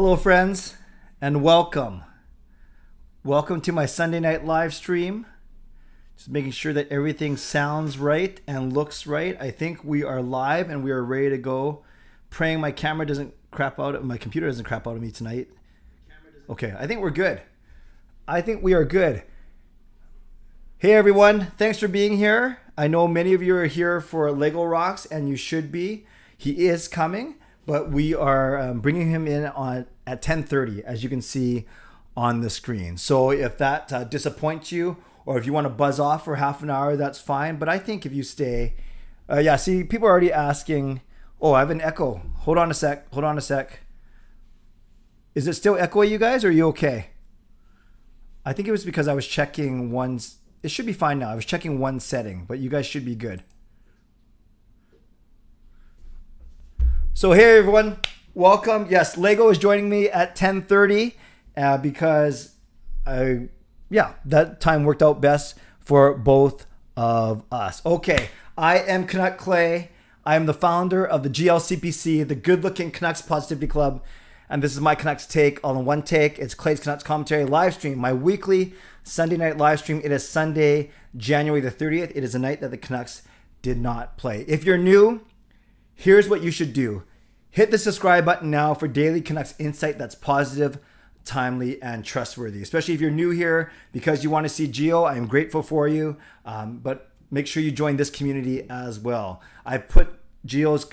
Hello friends and welcome. Welcome to my Sunday night live stream. Just making sure that everything sounds right and looks right. I think we are live and we are ready to go. Praying my camera doesn't crap out, my computer doesn't crap out of me tonight. Okay, I think we're good. I think we are good. Hey everyone, thanks for being here. I know many of you are here for Lego Rocks and you should be. He is coming. But we are bringing him in at 10:30, as you can see on the screen. So if that disappoints you, or if you want to buzz off for half an hour, that's fine. But I think if you stay, yeah, see, people are already asking, oh, I have an echo. Hold on a sec. Is it still echoey, you guys, or are you okay? I think it was because I was checking one. It should be fine now. I was checking one setting, but you guys should be good. So hey everyone, welcome. Yes, Lego is joining me at 10:30 because that time worked out best for both of us. Okay, I am Canuck Clay. I am the founder of the GLCPC, the Good Looking Canucks Positivity Club, and this is my Canucks take all in one take. It's Clay's Canucks Commentary live stream, my weekly Sunday night live stream. It is Sunday, January the 30th. It is a night that the Canucks did not play. If you're new, here's what you should do. Hit the subscribe button now for daily Canucks insight that's positive, timely, and trustworthy. Especially if you're new here because you want to see Gio. I am grateful for you. But make sure you join this community as well. I put Gio's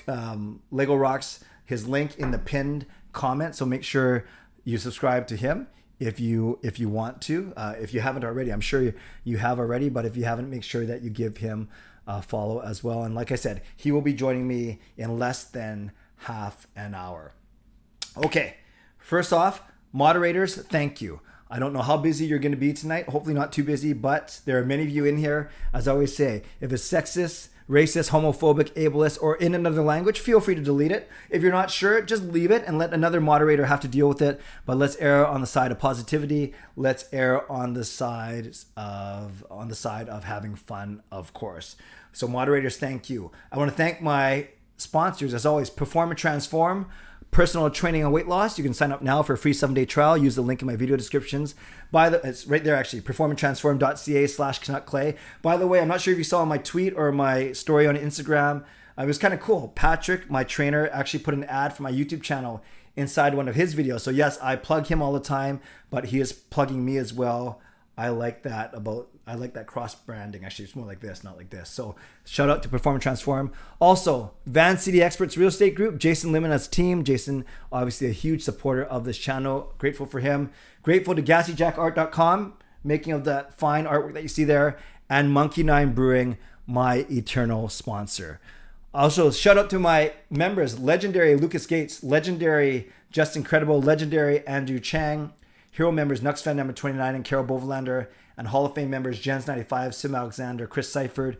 Lego Rocks, his link in the pinned comment. So make sure you subscribe to him if you want to. If you haven't already, I'm sure you have already. But if you haven't, make sure that you give him a follow as well. And like I said, he will be joining me in less than half an hour. Okay, first off, moderators, thank you. I don't know how busy you're going to be tonight. Hopefully not too busy, but there are many of you in here. As I always say, if it's sexist, racist, homophobic, ableist, or in another language, feel free to delete it. If you're not sure, just leave it and let another moderator have to deal with it. But let's err on the side of positivity. Let's err on the side of having fun, of course. So moderators, thank you. I want to thank my sponsors, as always, Perform and Transform, personal training and weight loss. You can sign up now for a free 7-day trial. Use the link in my video descriptions. It's right there actually, performandtransform.ca/CanuckClay. By the way, I'm not sure if you saw my tweet or my story on Instagram. It was kind of cool. Patrick, my trainer, actually put an ad for my YouTube channel inside one of his videos. So yes, I plug him all the time, but he is plugging me as well. I like that cross branding. Actually, it's more like this, not like this. So shout out to Perform and Transform. Also, Van City Experts Real Estate Group, Jason Lim and his team. Jason, obviously a huge supporter of this channel. Grateful for him. Grateful to GassyJackArt.com, making of that fine artwork that you see there. And Monkey9 Brewing, my eternal sponsor. Also, shout out to my members, legendary Lucas Gates, legendary Justin Credible, legendary Andrew Chang, Hero members nucksfan number 29 and Carol Bovenlander, and Hall of Fame members Jens95, simalexander, Chris Seifried,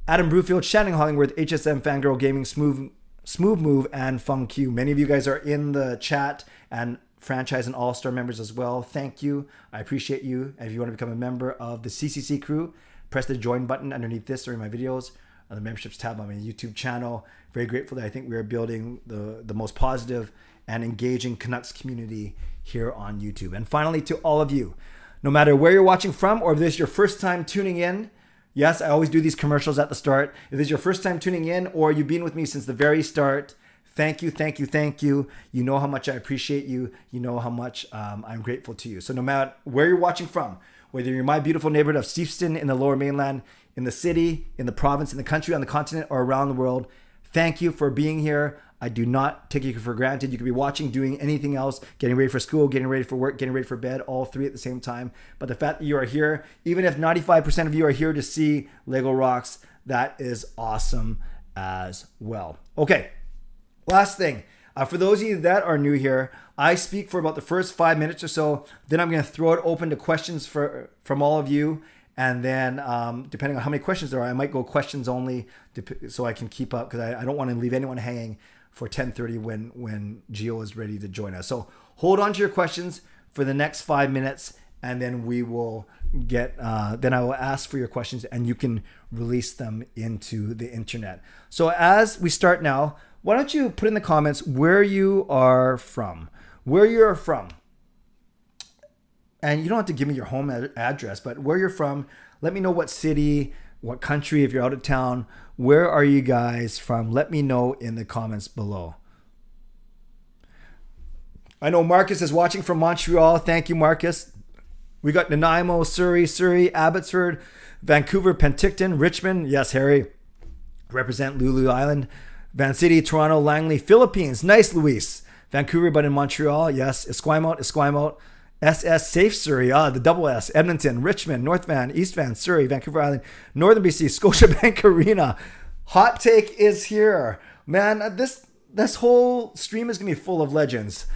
Adam Broomfield, Shannon Hollingworth, Hsmfangirl Gaming, Smooth Move, and Fung Q. Many of you guys are in the chat, and franchise and all-star members as well. Thank you. I appreciate you. And if you want to become a member of the CCC Crew, press the join button underneath this or in my videos on the memberships tab on my YouTube channel. Very grateful that I think we are building the most positive and engaging Canucks community here on YouTube. And finally, to all of you, no matter where you're watching from or if this is your first time tuning in, yes, I always do these commercials at the start. If this is your first time tuning in or you've been with me since the very start, thank you, thank you, thank you. You know how much I appreciate you. You know how much I'm grateful to you. So no matter where you're watching from, whether you're in my beautiful neighborhood of Seifried in the Lower Mainland, in the city, in the province, in the country, on the continent, or around the world, thank you for being here. I do not take you for granted. You could be watching, doing anything else, getting ready for school, getting ready for work, getting ready for bed, all three at the same time. But the fact that you are here, even if 95% of you are here to see Lego Rocks, that is awesome as well. Okay, last thing. For those of you that are new here, I speak for about the first 5 minutes or so. Then I'm going to throw it open to questions from all of you. And then depending on how many questions there are, I might go questions only so I can keep up, because I don't want to leave anyone hanging for 10:30 when Gio is ready to join us. So hold on to your questions for the next 5 minutes, and then we will then I will ask for your questions and you can release them into the internet. So as we start now, why don't you put in the comments where you are from? where you're from. And you don't have to give me your home address, but where you're from, let me know what city, what country, if you're out of town. Where are you guys from? Let me know in the comments below. I know Marcus is watching from Montreal. Thank you, Marcus. We got Nanaimo, Surrey, Abbotsford, Vancouver, Penticton, Richmond. Yes, Harry. Represent Lulu Island. Van City, Toronto, Langley, Philippines. Nice, Luis. Vancouver, but in Montreal. Yes. Esquimalt. SS Safe Surrey, the double S, Edmonton, Richmond, North Van, East Van, Surrey, Vancouver Island, Northern BC, Scotiabank Arena. Hot take is here. Man, this whole stream is going to be full of legends.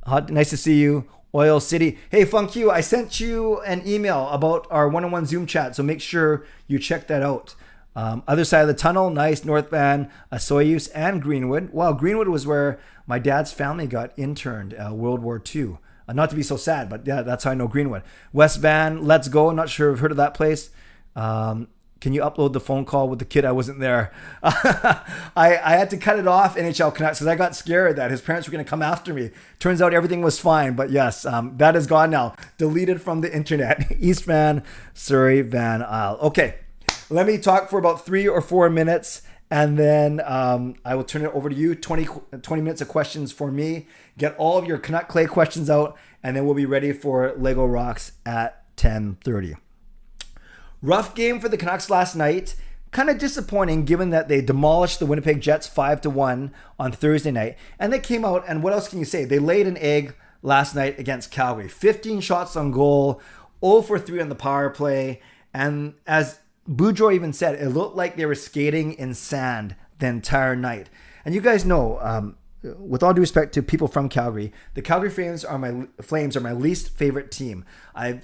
Nice to see you. Oil City. Hey, Funk You, I sent you an email about our one-on-one Zoom chat, so make sure you check that out. Other side of the tunnel, nice. North Van, Soyuz, and Greenwood. Wow, Greenwood was where my dad's family got interned, World War II. Not to be so sad, but yeah, that's how I know Greenwood. West Van, Let's Go. I'm not sure if you've heard of that place. Can you upload the phone call with the kid? I wasn't there. I had to cut it off, NHL Canucks, because I got scared that his parents were going to come after me. Turns out everything was fine, but yes, that is gone now. Deleted from the internet. East Van, Surrey, Van Isle. Okay, let me talk for about 3 or 4 minutes, and then I will turn it over to you. 20 minutes of questions for me. Get all of your Canuck Clay questions out, and then we'll be ready for Lego Rocks at 10:30. Rough game for the Canucks last night. Kind of disappointing given that they demolished the Winnipeg Jets 5-1 on Thursday night. And they came out, and what else can you say? They laid an egg last night against Calgary. 15 shots on goal, 0 for 3 on the power play. And as Boudreau even said, it looked like they were skating in sand the entire night. And you guys know, with all due respect to people from Calgary, the Calgary Flames are my least favorite team. I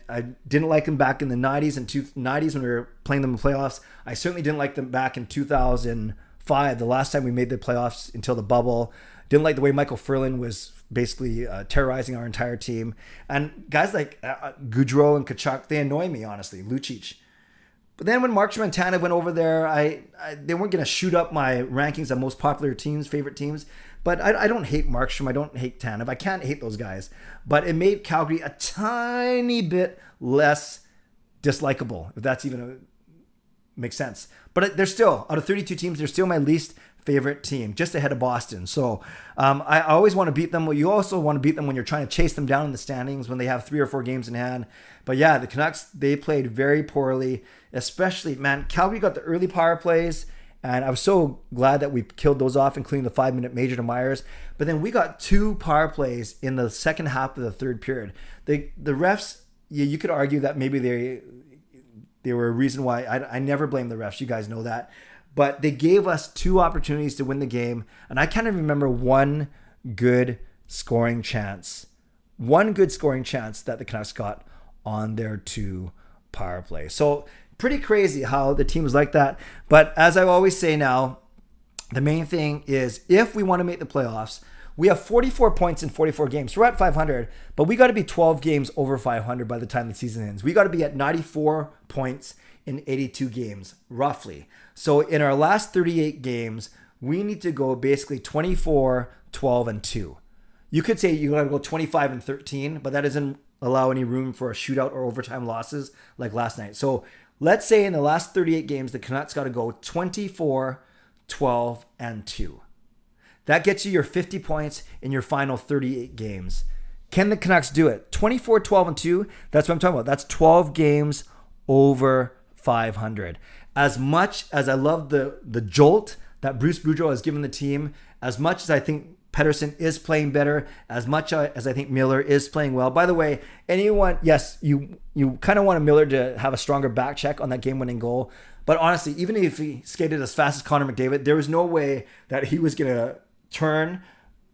didn't like them back in the 90s and 90s when we were playing them in playoffs. I certainly didn't like them back in 2005, the last time we made the playoffs until the bubble. Didn't like the way Michael Furlan was basically terrorizing our entire team. And guys like Gaudreau and Tkachuk, they annoy me, honestly. Lucic. But then when Mark Montana went over there, they weren't going to shoot up my rankings of most popular teams, favorite teams. But I don't hate Markstrom. I don't hate Tanev. I can't hate those guys. But it made Calgary a tiny bit less dislikable, if that's even makes sense. But they're still, out of 32 teams, they're still my least favorite team, just ahead of Boston. So I always want to beat them. Well, you also want to beat them when you're trying to chase them down in the standings when they have 3 or 4 games in hand. But yeah, the Canucks, they played very poorly, especially, man, Calgary got the early power plays. And I was so glad that we killed those off, including the 5-minute major to Myers. But then we got 2 power plays in the second half of the third period. The refs, you could argue that maybe they were a reason why. I never blame the refs. You guys know that. But they gave us 2 opportunities to win the game. And I kind of remember one good scoring chance. One good scoring chance that the Canucks got on their 2 power plays. So pretty crazy how the team was like that. But as I always say now, the main thing is if we want to make the playoffs, we have 44 points in 44 games. So we're at 500, but we got to be 12 games over 500 by the time the season ends. We got to be at 94 points in 82 games, roughly. So in our last 38 games, we need to go basically 24, 12, and 2. You could say you got to go 25 and 13, but that doesn't allow any room for a shootout or overtime losses like last night. So let's say in the last 38 games, the Canucks got to go 24, 12, and 2. That gets you your 50 points in your final 38 games. Can the Canucks do it? 24, 12, and 2, that's what I'm talking about. That's 12 games over 500. As much as I love the jolt that Bruce Boudreau has given the team, as much as I think Pettersson is playing better, as much as I think Miller is playing well. By the way, anyone, yes, you kind of want Miller to have a stronger back check on that game-winning goal. But honestly, even if he skated as fast as Connor McDavid, there was no way that he was going to turn,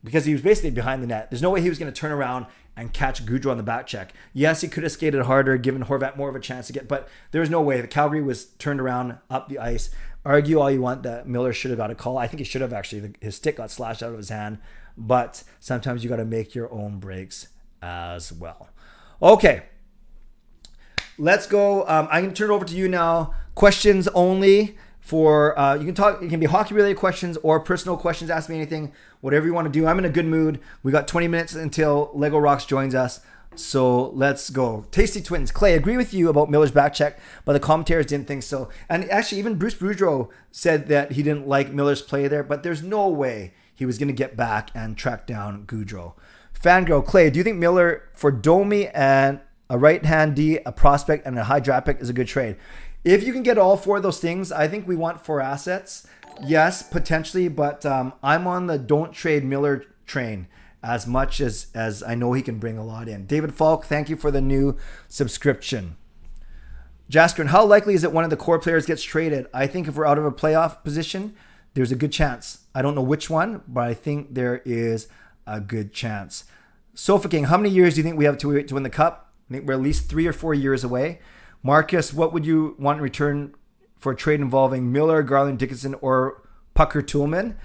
because he was basically behind the net. There's no way he was going to turn around and catch Gaudreau on the back check. Yes, he could have skated harder, given Horvat more of a chance to get, but there was no way. The Calgary was turned around up the ice. Argue all you want that Miller should have got a call. I think he should have actually. His stick got slashed out of his hand. But sometimes you got to make your own breaks as well. Okay, let's go. I'm going to turn it over to you now. Questions only. for you can talk. It can be hockey related questions or personal questions. Ask me anything, whatever you want to do. I'm in a good mood. We got 20 minutes until Lego Rocks joins us, so let's go. Tasty Twins, Clay, agree with you about Miller's back check, but the commentators didn't think so. And actually, even Bruce Boudreau said that he didn't like Miller's play there, but there's no way he was going to get back and track down Gaudreau. Fangirl, Clay, do you think Miller for Domi and a right-hand D, a prospect, and a high draft pick is a good trade? If you can get all 4 of those things, I think we want 4 assets. Yes, potentially, but I'm on the don't trade Miller train as much as I know he can bring a lot in. David Falk, thank you for the new subscription. Jaskrin, how likely is it one of the core players gets traded? I think if we're out of a playoff position, there's a good chance. I don't know which one, but I think there is a good chance. Sofa King, how many years do you think we have to wait to win the cup? I think we're at least 3 or 4 years away. Marcus, what would you want in return for a trade involving Miller, Garland, Dickinson, or Pucker Toolman?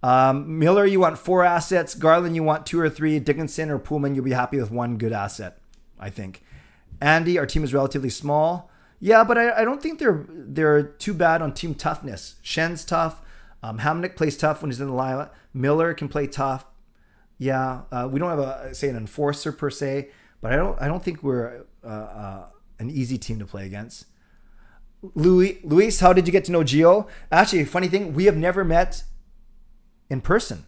Miller, you want 4 assets. Garland, you want 2 or 3. Dickinson or Poolman, you'll be happy with 1 good asset, I think. Andy, our team is relatively small. Yeah, but I don't think they're too bad on team toughness. Shen's tough. Hamnick plays tough when he's in the lineup. Miller can play tough. Yeah, we don't have an enforcer per se, but I don't think we're an easy team to play against. Luis, how did you get to know Gio? Actually, funny thing, we have never met in person.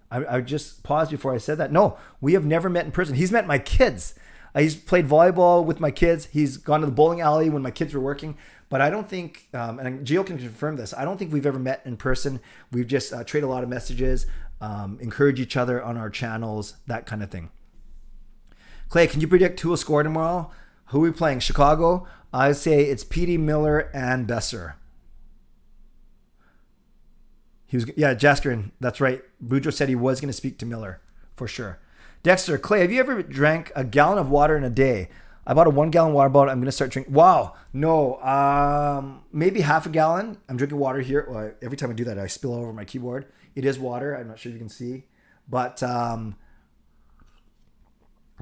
I just paused before I said that. No, we have never met in person. He's met my kids. He's played volleyball with my kids. He's gone to the bowling alley when my kids were working. But I don't think, and Gio can confirm this, I don't think we've ever met in person. We've just traded a lot of messages, encourage each other on our channels, that kind of thing. Clay, can you predict who will score tomorrow? Who are we playing? Chicago? I say it's Petey, Miller, and Besser. Jaskrin, that's right. Boudreau said he was going to speak to Miller for sure. Dexter, Clay, have you ever drank a gallon of water in a day? I bought a 1 gallon water bottle. I'm going to start drinking. Wow. No, maybe half a gallon. I'm drinking water here. Well, every time I do that, I spill over my keyboard. It is water. I'm not sure you can see, but I've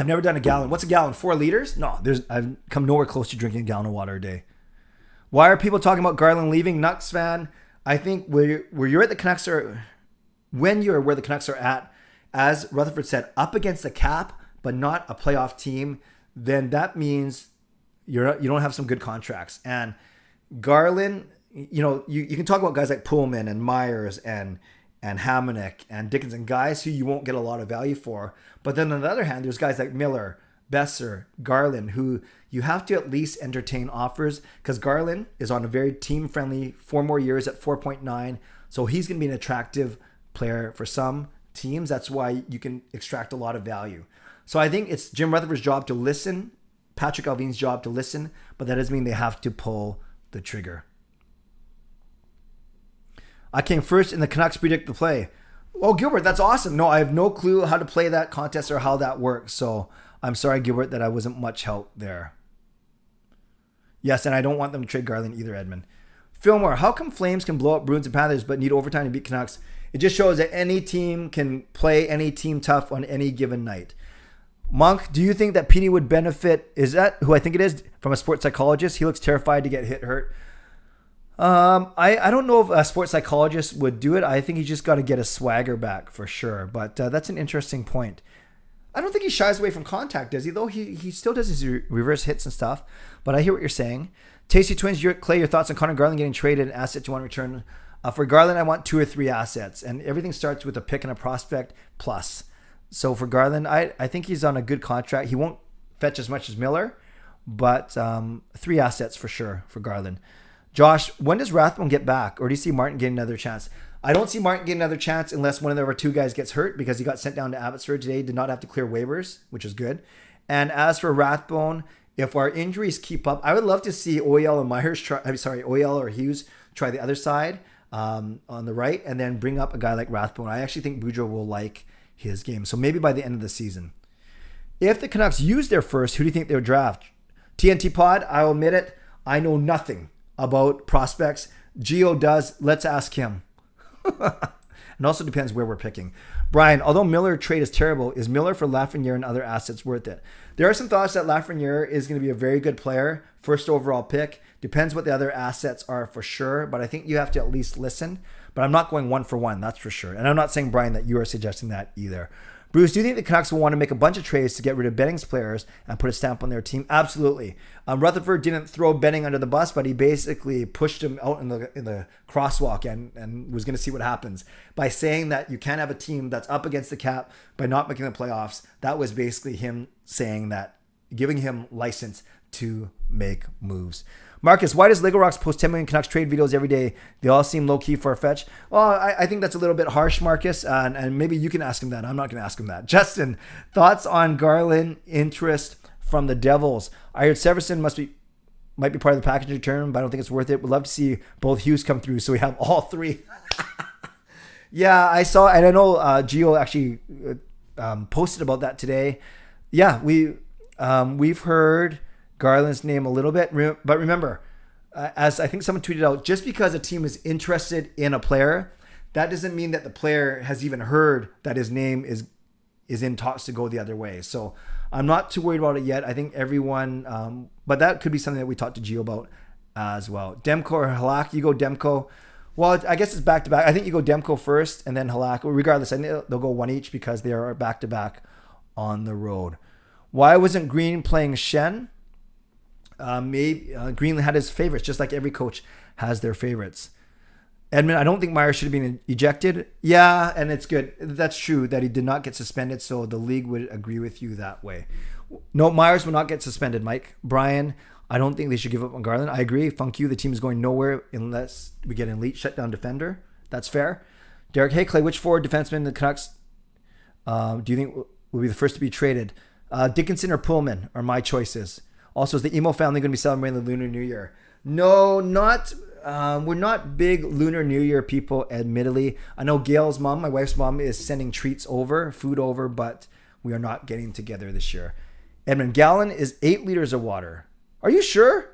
never done a gallon. What's a gallon? 4 liters? No, I've come nowhere close to drinking a gallon of water a day. Why are people talking about Garland leaving? Nucks fan. I think where you're at the Canucks are, when you're where the Canucks are at, as Rutherford said, up against the cap, but not a playoff team, then that means you don't have some good contracts. And Garland, you can talk about guys like Pullman and Myers and Hamonic and Dickinson, guys who you won't get a lot of value for. But then on the other hand, there's guys like Miller, Besser, Garland, who you have to at least entertain offers, because Garland is on a very team-friendly 4 more years at 4.9. So he's going to be an attractive player for some teams. That's why you can extract a lot of value. So I think it's Jim Rutherford's job to listen, Patrick Alvin's job to listen, but that doesn't mean they have to pull the trigger. I came first in the Canucks predict the play. Oh, Gilbert, that's awesome. No, I have no clue how to play that contest or how that works. So I'm sorry, Gilbert, that I wasn't much help there. Yes, and I don't want them to trade Garland either, Edmund. Fillmore, how come Flames can blow up Bruins and Panthers but need overtime to beat Canucks? It just shows that any team can play any team tough on any given night. Monk, do you think that Petey would benefit? Is that who I think it is, from a sports psychologist? He looks terrified to get hurt. I don't know if a sports psychologist would do it. I think he's just got to get his swagger back for sure. But that's an interesting point. I don't think he shies away from contact, does he? Though he still does his reverse hits and stuff. But I hear what you're saying. Tasty Twins, Clay, your thoughts on Connor Garland getting traded and assets you want to return? For Garland, I want 2 or 3 assets, and everything starts with a pick and a prospect plus. So for Garland, I think he's on a good contract. He won't fetch as much as Miller, but 3 assets for sure for Garland. Josh, when does Rathbone get back, or do you see Martin getting another chance? I don't see Martin getting another chance unless one of our 2 guys gets hurt, because he got sent down to Abbotsford today, did not have to clear waivers, which is good. And as for Rathbone, if our injuries keep up, I would love to see Oyel or Hughes try the other side on the right, and then bring up a guy like Rathbone. I actually think Boudreau will like his game. So maybe by the end of the season. If the Canucks use their first, who do you think they would draft? TNT Pod, I'll admit it, I know nothing about prospects. Gio does. Let's ask him. And also depends where we're picking. Brian, although Miller trade is terrible, is Miller for Lafreniere and other assets worth it? There are some thoughts that Lafreniere is going to be a very good player, first overall pick. Depends what the other assets are for sure, but I think you have to at least listen. But I'm not going 1 for 1, that's for sure. And I'm not saying, Brian, that you are suggesting that either. Bruce, do you think the Canucks will want to make a bunch of trades to get rid of Benning's players and put a stamp on their team? Absolutely. Rutherford didn't throw Benning under the bus, but he basically pushed him out in the crosswalk and was going to see what happens. By saying that you can't have a team that's up against the cap by not making the playoffs, that was basically him saying that, giving him license to make moves. Marcus, why does Legorocks post 10 million Canucks trade videos every day? They all seem low-key far-fetched. Well, I think that's a little bit harsh, Marcus, and maybe you can ask him that. I'm not going to ask him that. Justin, thoughts on Garland interest from the Devils? I heard Severson might be part of the package return, but I don't think it's worth it. Would love to see both Hughes come through so we have all three. Yeah, I saw, and I know Gio actually posted about that today. Yeah, we've heard Garland's name a little bit, but remember, as I think someone tweeted out, just because a team is interested in a player, that doesn't mean that the player has even heard that his name is in talks to go the other way. So I'm not too worried about it yet. I think everyone, but that could be something that we talked to Gio about as well. Demko or Halak? You go Demko. Well, I guess it's back to back. I think you go Demko first and then Halak. Regardless, I think they'll go one each because they are back to back on the road. Why wasn't Green playing Shen? Maybe Green had his favorites, just like every coach has their favorites. Edmund, I don't think Myers should have been ejected. Yeah, and it's good. That's true that he did not get suspended, so the league would agree with you that way. No, Myers will not get suspended, Mike. Brian, I don't think they should give up on Garland. I agree. Funk you, the team is going nowhere unless we get an elite shutdown defender. That's fair. Derek, hey Clay, which forward defenseman the Canucks do you think will be the first to be traded? Dickinson or Pullman are my choices. Also, is the emo family going to be celebrating the Lunar New Year? No, not. We're not big Lunar New Year people, admittedly. I know Gail's mom, my wife's mom, is sending treats over, food over, but we are not getting together this year. Edmund, gallon is 8 liters of water. Are you sure?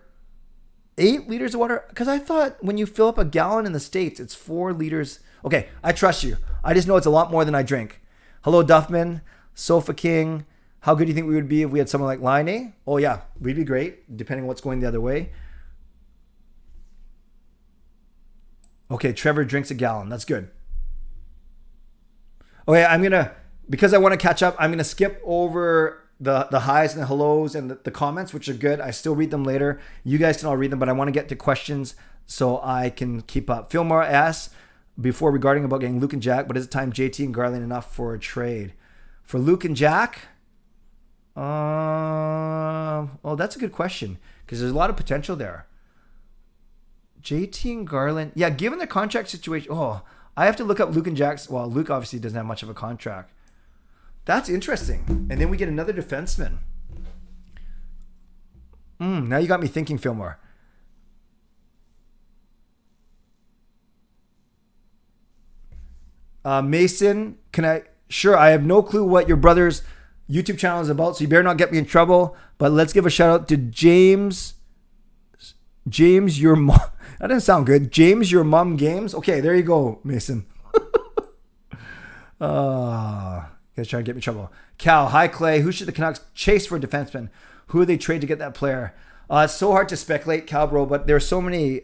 8 liters of water? Because I thought when you fill up a gallon in the States, it's 4 liters. Okay, I trust you. I just know it's a lot more than I drink. Hello, Duffman, Sofa King. How good do you think we would be if we had someone like Line? Oh, yeah, we'd be great, depending on what's going the other way. Okay, Trevor drinks a gallon. That's good. Okay, because I want to catch up, I'm going to skip over the highs and the hellos and the comments, which are good. I still read them later. You guys can all read them, but I want to get to questions so I can keep up. Philmar asks before regarding about getting Luke and Jack, but is it time JT and Garland enough for a trade? For Luke and Jack? Well, that's a good question because there's a lot of potential there. JT and Garland, yeah, given the contract situation, I have to look up Luke and Jack's. Well, Luke obviously doesn't have much of a contract. That's interesting. And then we get another defenseman. Now you got me thinking, Fillmore. Mason, Sure, I have no clue what your brother's YouTube channel is about, so you better not get me in trouble. But let's give a shout out to James, your mom. That doesn't sound good. James, your mom games. Okay, there you go, Mason. You guys trying to get me in trouble. Cal, hi Clay. Who should the Canucks chase for a defenseman? Who would they trade to get that player? It's so hard to speculate, Cal, bro. But there are so many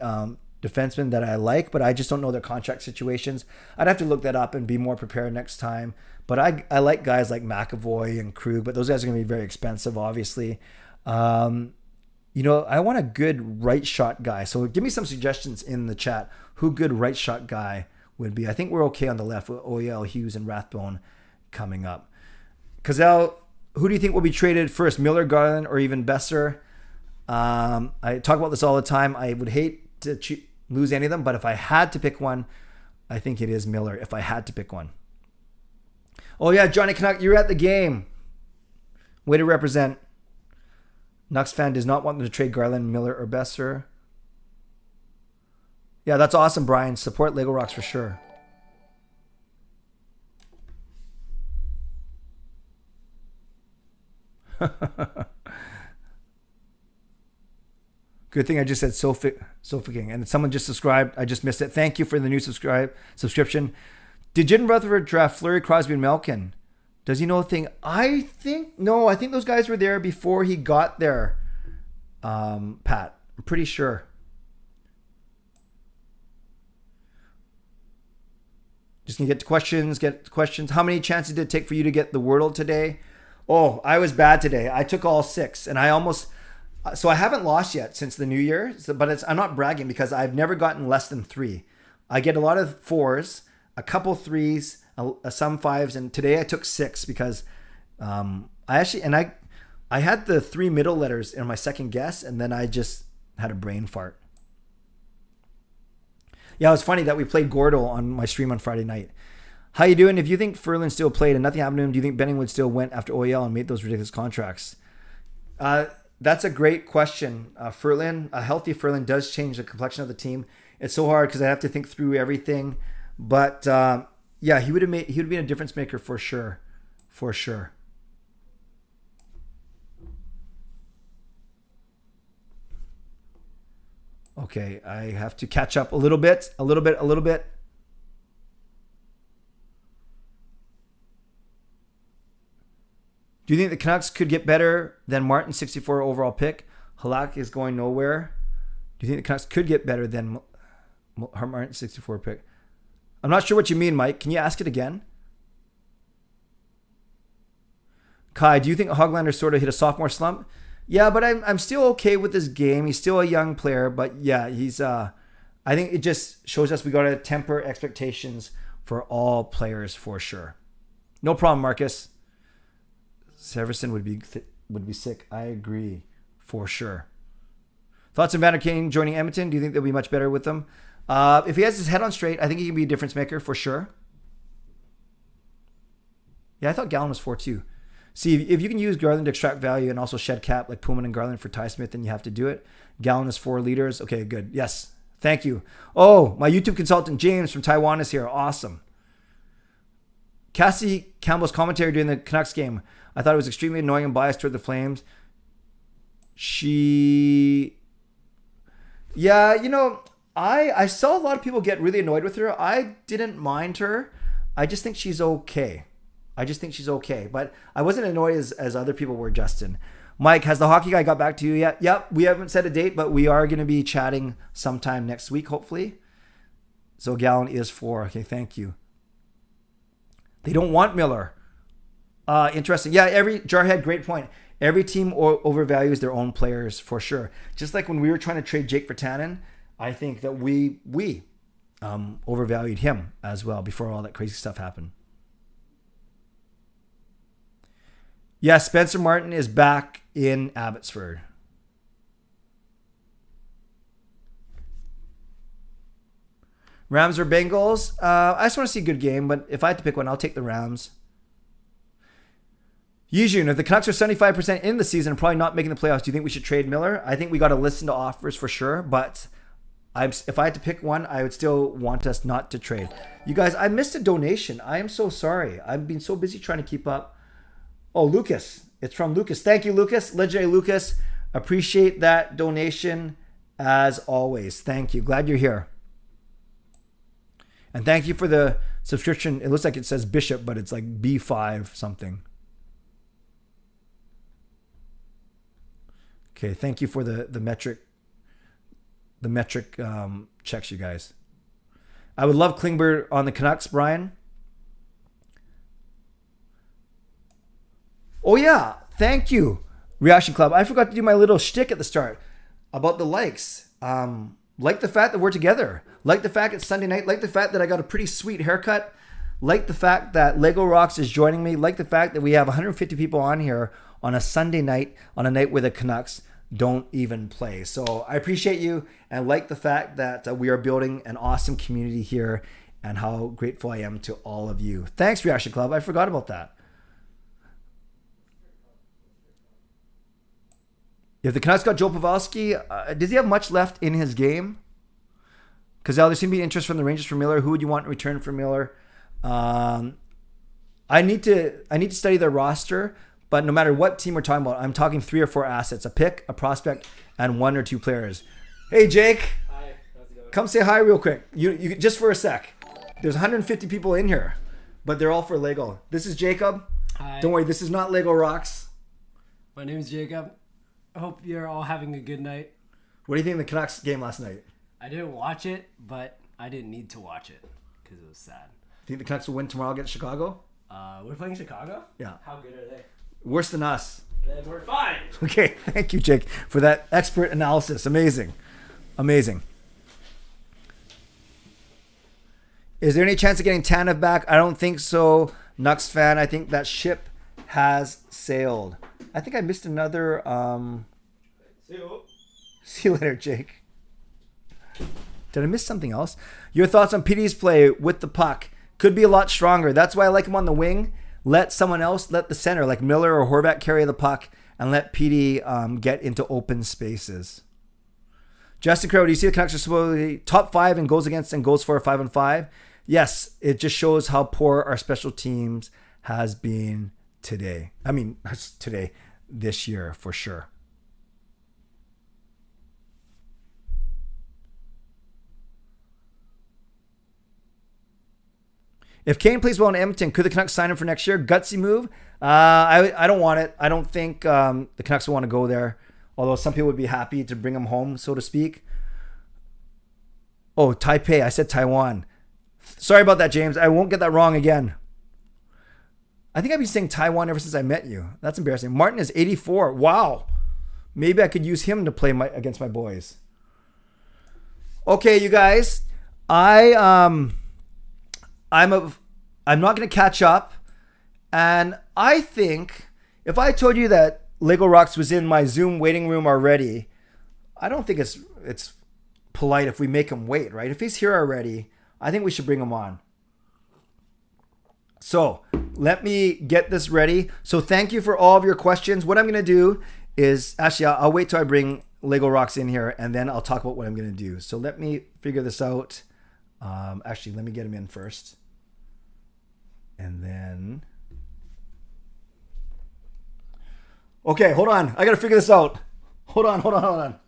defensemen that I like, but I just don't know their contract situations. I'd have to look that up and be more prepared next time. But I like guys like McAvoy and Krug, but those guys are going to be very expensive, obviously. I want a good right shot guy. So give me some suggestions in the chat who good right shot guy would be. I think we're okay on the left with OEL, Hughes, and Rathbone coming up. Cazell, who do you think will be traded first, Miller, Garland, or even Besser? I talk about this all the time. I would hate to lose any of them, but if I had to pick one, I think it is Miller, if I had to pick one. Oh, yeah, Johnny Canuck, you're at the game. Way to represent. Nucks fan does not want them to trade Garland, Miller, or Besser. Yeah, that's awesome, Brian. Support Lego Rocks for sure. Good thing I just said Sofa King. And someone just subscribed. I just missed it. Thank you for the new subscription. Did Jim Rutherford draft Fleury, Crosby, and Malkin? Does he know a thing? I think those guys were there before he got there, Pat. I'm pretty sure. Just gonna get to questions. How many chances did it take for you to get the Wordle today? Oh, I was bad today. I took all 6, and I haven't lost yet since the new year. But I'm not bragging because I've never gotten less than 3. I get a lot of 4s, a couple 3s, some 5s, and today I took 6 because I had the 3 middle letters in my second guess, and then I just had a brain fart. Yeah, it was funny that we played Gordo on my stream on Friday night. How you doing? If you think Ferland still played and nothing happened to him, do you think Benningwood still went after OEL and made those ridiculous contracts? That's a great question. Ferland, a healthy Ferland does change the complexion of the team. It's so hard because I have to think through everything. But yeah, he would have been a difference maker for sure. For sure. Okay, I have to catch up a little bit. Do you think the Canucks could get better than Martin's 64 overall pick? Halak is going nowhere. Do you think the Canucks could get better than Martin's 64 pick? I'm not sure what you mean, Mike. Can you ask it again? Kai, do you think Hoglander sort of hit a sophomore slump? Yeah, but I'm still okay with his game. He's still a young player, but yeah, he's I think it just shows us we got to temper expectations for all players for sure. No problem, Marcus. Severson would be sick. I agree for sure. Thoughts on Vander Kane joining Edmonton? Do you think they'll be much better with them? If he has his head on straight, I think he can be a difference maker for sure. Yeah, I thought Gallon was 4 too. See, if you can use Garland to extract value and also shed cap like Pullman and Garland for Ty Smith, then you have to do it. Gallon is 4 liters. Okay, good. Yes. Thank you. Oh, my YouTube consultant, James from Taiwan, is here. Awesome. Cassie Campbell's commentary during the Canucks game. I thought it was extremely annoying and biased toward the Flames. Yeah, you know, I saw a lot of people get really annoyed with her. I didn't mind her. I just think she's okay. But I wasn't annoyed as other people were, Justin. Mike, has the hockey guy got back to you yet? Yep, we haven't set a date, but we are going to be chatting sometime next week, hopefully. So Gallon is 4. Okay, thank you. They don't want Miller. Interesting. Yeah, Jarhead, great point. Every team overvalues their own players for sure. Just like when we were trying to trade Jake for Tannen, I think that we overvalued him as well before all that crazy stuff happened. Yeah, Spencer Martin is back in Abbotsford. Rams or Bengals? I just want to see a good game, but if I had to pick one, I'll take the Rams. Yijun, if the Canucks are 75% in the season and probably not making the playoffs, do you think we should trade Miller? I think we got to listen to offers for sure, but if I had to pick one, I would still want us not to trade. You guys, I missed a donation. I am so sorry. I've been so busy trying to keep up. Oh, Lucas. It's from Lucas. Thank you, Lucas. Legendary Lucas. Appreciate that donation as always. Thank you. Glad you're here. And thank you for the subscription. It looks like it says Bishop, but it's like B5 something. Okay, thank you for the metric checks, you guys. I would love Klingberg on the Canucks, Brian. Oh yeah, thank you, Reaction Club. I forgot to do my little shtick at the start about the likes. Like the fact that we're together. Like the fact it's Sunday night. Like the fact that I got a pretty sweet haircut. Like the fact that Lego Rocks is joining me. Like the fact that we have 150 people on here on a Sunday night, on a night where the Canucks don't even play. So I appreciate you and like the fact that we are building an awesome community here and how grateful I am to all of you. Thanks, Reaction Club. I forgot about that. If the Canucks got Joe Pavelski, does he have much left in his game? Because there seems to be interest from the Rangers for Miller. Who would you want in return for Miller? I need to study their roster, but no matter what team we're talking about, I'm talking 3 or 4 assets: a pick, a prospect, and 1 or 2 players. Hey, Jake. Hi. How's it going? Come say hi real quick. You just for a sec. There's 150 people in here, but they're all for Lego. This is Jacob. Hi. Don't worry, this is not Lego Rocks. My name is Jacob. I hope you're all having a good night. What do you think of the Canucks game last night? I didn't watch it, but I didn't need to watch it because it was sad. think the Canucks will win tomorrow against Chicago? We're playing Chicago? Yeah. How good are they? Worse than us. Then we're fine. Okay, thank you, Jake, for that expert analysis. Amazing. Amazing. Is there any chance of getting Tanev back? I don't think so. nucksfan, I think that ship has sailed. I think I missed another... See you later, Jake. Did I miss something else? Your thoughts on PD's play with the puck? Could be a lot stronger. That's why I like him on the wing. Let someone else, let the center, like Miller or Horvat, carry the puck and let PD get into open spaces. Justin Crow, do you see the Canucks are supposedly top 5 in goals against and goals for 5-on-5? Yes, it just shows how poor our special teams has been today. I mean, today, this year, for sure. If Kane plays well in Edmonton, could the Canucks sign him for next year? Gutsy move. I don't want it. I don't think the Canucks will want to go there. Although some people would be happy to bring him home, so to speak. Oh, Taipei. I said Taiwan. Sorry about that, James. I won't get that wrong again. I think I've been saying Taiwan ever since I met you. That's embarrassing. Martin is 84. Wow. Maybe I could use him to play against my boys. Okay, you guys. I'm not going to catch up. And I think if I told you that Lego Rocks was in my Zoom waiting room already, I don't think it's polite if we make him wait, right? If he's here already, I think we should bring him on. So let me get this ready. So thank you for all of your questions. What I'm going to do is, actually, I'll wait till I bring Lego Rocks in here, and then I'll talk about what I'm going to do. So let me figure this out. Actually, let me get him in first. And then... Okay, hold on. I got to figure this out. Hold on.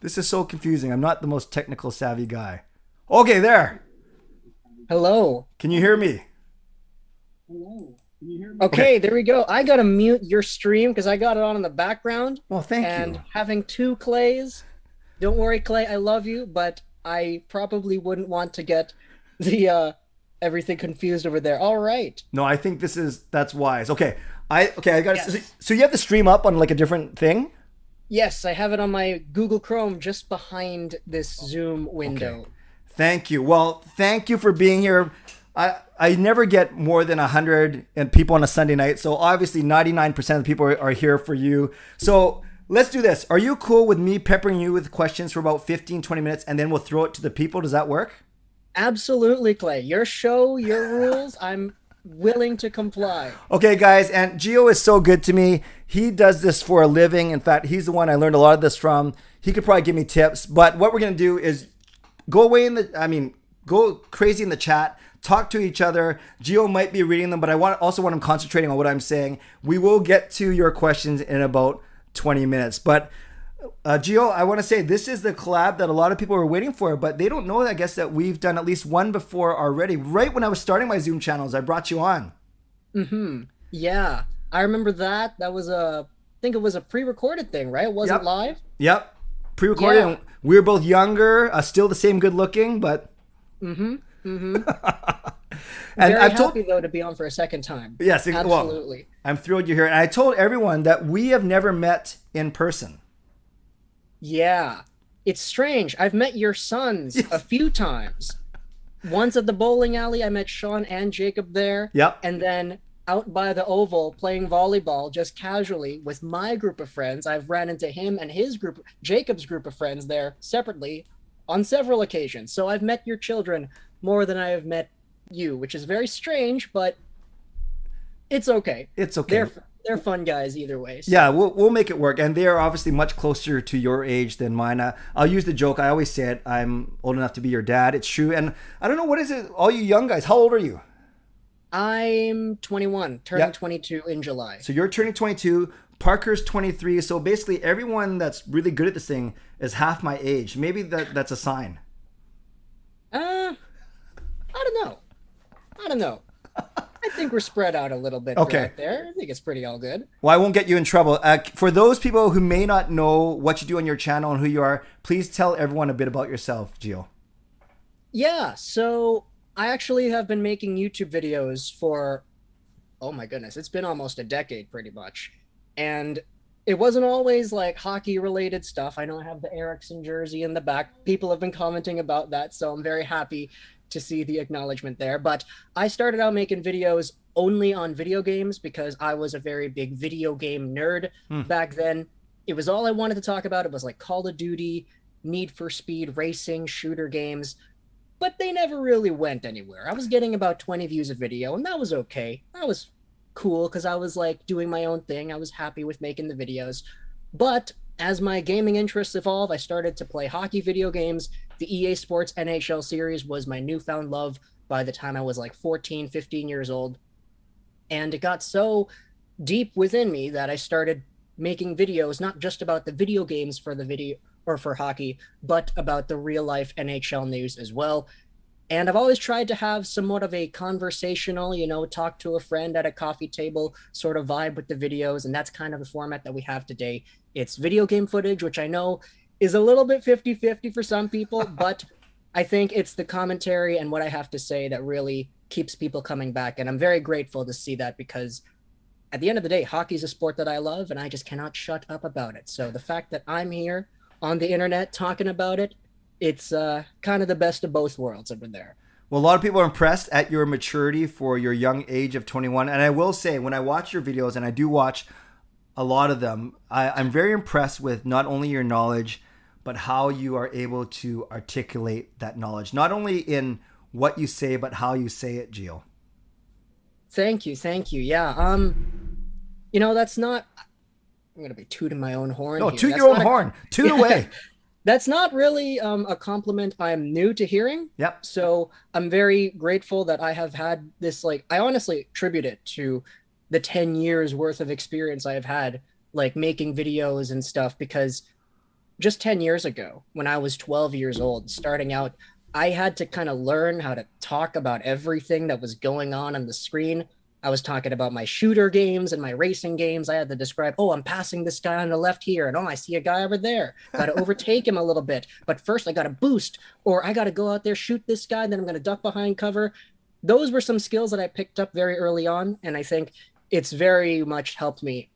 This is so confusing. I'm not the most technical savvy guy. Okay, there. Hello. Can you hear me? Hello. Can you hear me? Okay, there we go. I got to mute your stream because I got it on in the background. Well, thank you. And having two Clays. Don't worry, Clay. I love you, but I probably wouldn't want to get the everything confused over there. All right. No, I think that's wise. Okay. I got yes. So you have the stream up on like a different thing? Yes, I have it on my Google Chrome just behind this Zoom window. Okay. Thank you. Well, thank you for being here. I never get more than 100 people on a Sunday night. So obviously 99% of the people are here for you. So let's do this. Are you cool with me peppering you with questions for about 15, 20 minutes and then we'll throw it to the people? Does that work? Absolutely, Clay. Your show, your rules. I'm willing to comply. Okay, guys, and Gio is so good to me. He does this for a living. In fact, he's the one I learned a lot of this from. He could probably give me tips, but what we're going to do is go crazy in the chat, talk to each other. Gio might be reading them, but I also want him concentrating on what I'm saying. We will get to your questions in about 20 minutes, but Gio, I want to say this is the collab that a lot of people are waiting for, but they don't know, I guess, that we've done at least one before already. Right when I was starting my Zoom channels, I brought you on. Mm-hmm. Yeah, I remember that. That was I think it was a pre-recorded thing, right? It wasn't live? Yep. Pre-recorded. Yeah. And we were both younger, still the same good looking, but... Mm-hmm. Mm-hmm. And Very happy, though, to be on for a second time. Yes, absolutely. Well, I'm thrilled you're here. And I told everyone that we have never met in person. Yeah, it's strange. I've met your sons a few times. Once at the bowling alley, I met Sean and Jacob there. Yep. And then out by the Oval playing volleyball just casually with my group of friends. I've ran into him and his group, Jacob's group of friends there separately on several occasions. So I've met your children more than I have met you, which is very strange, but it's okay. It's okay. They're fun guys either way. So. Yeah, we'll make it work. And they are obviously much closer to your age than mine. I'll use the joke. I always say it. I'm old enough to be your dad. It's true. And I don't know, what is it? All you young guys, how old are you? I'm 21, turning 22 in July. So you're turning 22. Parker's 23. So basically everyone that's really good at this thing is half my age. Maybe that's a sign. I don't know. I think we're spread out a little bit right there. I think it's pretty all good. Well, I won't get you in trouble. For those people who may not know what you do on your channel and who you are, please tell everyone a bit about yourself, Gio. Yeah, so I actually have been making YouTube videos for, oh my goodness, it's been almost a decade pretty much. And it wasn't always like hockey related stuff. I know I have the Ericsson jersey in the back. People have been commenting about that, so I'm very happy to see the acknowledgement there. But I started out making videos only on video games because I was a very big video game nerd back then. It was all I wanted to talk about. It was like Call of Duty, Need for Speed, racing, shooter games, but they never really went anywhere. I was getting about 20 views a video, and that was okay. That was cool because I was like doing my own thing. I was happy with making the videos. But as my gaming interests evolved, I started to play hockey video games. The EA Sports NHL series was my newfound love by the time I was like 14, 15 years old. And it got so deep within me that I started making videos, not just about the video games for the video or for hockey, but about the real life NHL news as well. And I've always tried to have somewhat of a conversational, talk to a friend at a coffee table sort of vibe with the videos. And that's kind of the format that we have today. It's video game footage, which I know is a little bit 50-50 for some people, but I think it's the commentary and what I have to say that really keeps people coming back. And I'm very grateful to see that because at the end of the day, hockey is a sport that I love and I just cannot shut up about it. So the fact that I'm here on the internet talking about it, it's kind of the best of both worlds over there. Well, a lot of people are impressed at your maturity for your young age of 21. And I will say, when I watch your videos, and I do watch a lot of them, I'm very impressed with not only your knowledge, but how you are able to articulate that knowledge. Not only in what you say, but how you say it, Gio. Thank you. Yeah. That's not, I'm going to be tooting my own horn. No, here. toot That's your own not horn. Toot away. That's not really a compliment I'm new to hearing. Yep. So I'm very grateful that I have had this, I honestly attribute it to the 10 years worth of experience I have had, making videos and stuff, because just 10 years ago, when I was 12 years old, starting out, I had to kind of learn how to talk about everything that was going on the screen. I was talking about my shooter games and my racing games. I had to describe, oh, I'm passing this guy on the left here. And oh, I see a guy over there. Got to overtake him a little bit. But first I got to boost, or I got to go out there, shoot this guy. Then I'm going to duck behind cover. Those were some skills that I picked up very early on. And I think it's very much helped me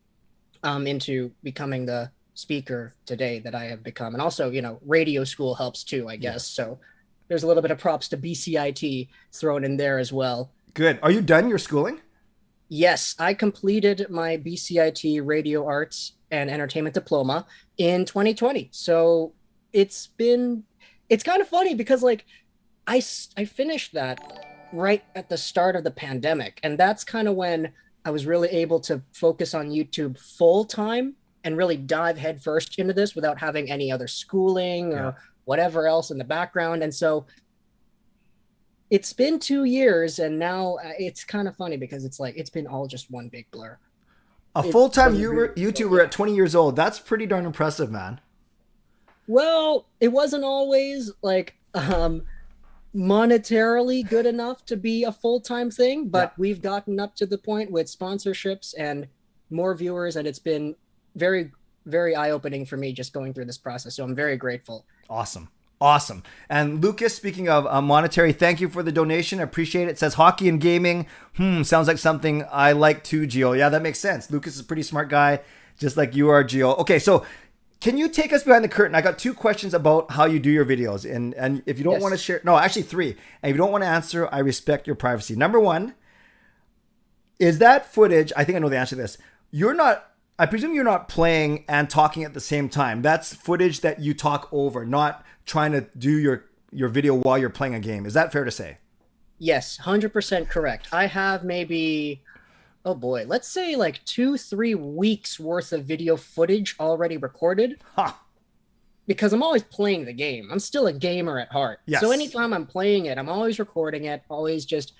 into becoming the speaker today that I have become. And also, radio school helps too, I guess. Yeah. So there's a little bit of props to BCIT thrown in there as well. Good. Are you done your schooling? Yes, I completed my BCIT Radio Arts and Entertainment Diploma in 2020. So it's kind of funny because I finished that right at the start of the pandemic. And that's kind of when I was really able to focus on YouTube full time and really dive headfirst into this without having any other schooling or whatever else in the background. And so it's been 2 years, and now it's kind of funny because it's been all just one big blur. A full-time YouTuber at 20 years old. That's pretty darn impressive, man. Well, it wasn't always monetarily good enough to be a full-time thing, but we've gotten up to the point with sponsorships and more viewers, and it's been very, very eye-opening for me just going through this process. So I'm very grateful. Awesome. And Lucas, speaking of monetary, thank you for the donation. I appreciate it. It says hockey and gaming. Sounds like something I like too, Gio. Yeah, that makes sense. Lucas is a pretty smart guy, just like you are, Gio. Okay, so can you take us behind the curtain? I got 2 questions about how you do your videos. And if you don't want to share, no, actually 3. And if you don't want to answer, I respect your privacy. Number 1, is that footage, I think I know the answer to this. I presume you're not playing and talking at the same time. That's footage that you talk over, not trying to do your video while you're playing a game. Is that fair to say? Yes, 100% correct. I have maybe, let's say 2-3 weeks worth of video footage already recorded. Because I'm always playing the game. I'm still a gamer at heart. Yes. So anytime I'm playing it, I'm always recording it, always just,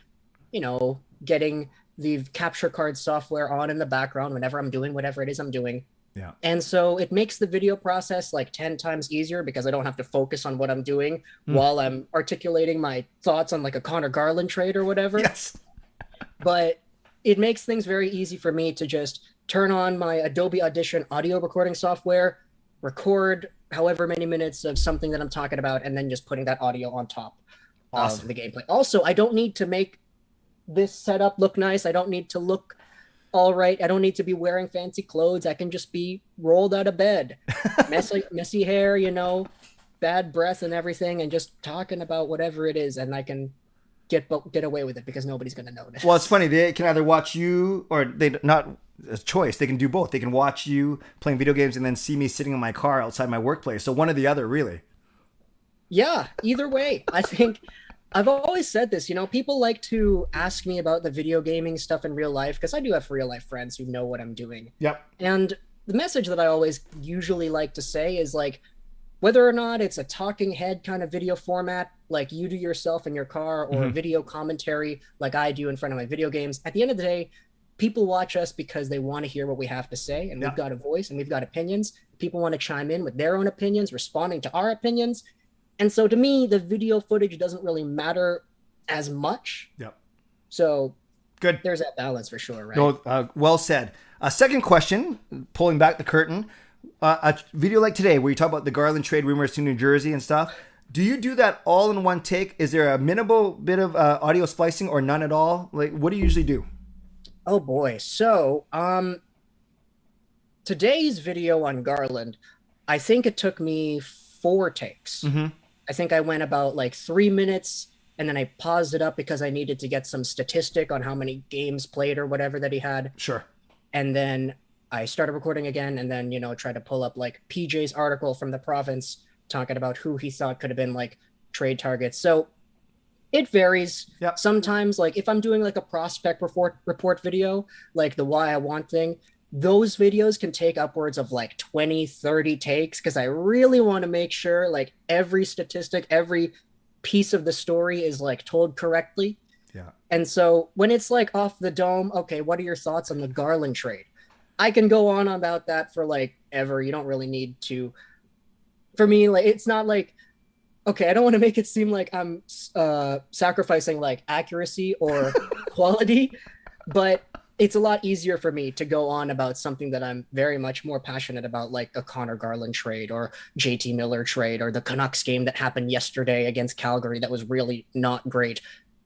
getting the capture card software on in the background whenever I'm doing whatever it is I'm doing. Yeah. And so it makes the video process 10 times easier because I don't have to focus on what I'm doing while I'm articulating my thoughts on a Connor Garland trade or whatever. Yes. But it makes things very easy for me to just turn on my Adobe Audition audio recording software, record however many minutes of something that I'm talking about, and then just putting that audio on top. Awesome. of the gameplay. Also, I don't need to make this setup look nice. I don't need to look all right. I don't need to be wearing fancy clothes. I can just be rolled out of bed, messy hair, you know, bad breath and everything, and just talking about whatever it is, and I can get away with it because nobody's going to notice. Well, it's funny. They can either watch you or they not a choice. They can do both. They can watch you playing video games and then see me sitting in my car outside my workplace. So one or the other, really. Yeah, either way. I think I've always said this, you know, people like to ask me about the video gaming stuff in real life because I do have real life friends who know what I'm doing. Yep. And the message that I always usually like to say is like, whether or not it's a talking head kind of video format like you do yourself in your car, or video commentary like I do in front of my video games, at the end of the day, people watch us because they want to hear what we have to say, and we've got a voice and we've got opinions. People want to chime in with their own opinions, responding to our opinions. And so to me, the video footage doesn't really matter as much. Yep. So good. There's that balance for sure, right? No, well said. Second question, pulling back the curtain. A video like today where you talk about the Garland trade rumors to New Jersey and stuff, do you do that all in one take? Is there a minimal bit of audio splicing or none at all? Like, what do you usually do? Oh boy. So, today's video on Garland, I think it took me 4 takes. I think I went about like 3 minutes, and then I paused it up because I needed to get some statistic on how many games played or whatever that he had. Sure. And then I started recording again, and then, you know, tried to pull up like PJ's article from the province talking about who he thought could have been like trade targets. So it varies. Yep. Sometimes, like if I'm doing like a prospect report video, like the why I want thing, those videos can take upwards of like 20, 30 takes because I really want to make sure like every statistic, every piece of the story is like told correctly. Yeah. And so when it's like off the dome, okay, what are your thoughts on the Garland trade? I can go on about that for like ever. You don't really need to. For me, like it's not like, okay, I don't want to make it seem like I'm sacrificing like accuracy or quality, but it's a lot easier for me to go on about something that I'm very much more passionate about, like a Connor Garland trade or JT Miller trade or the Canucks game that happened yesterday against Calgary that was really not great,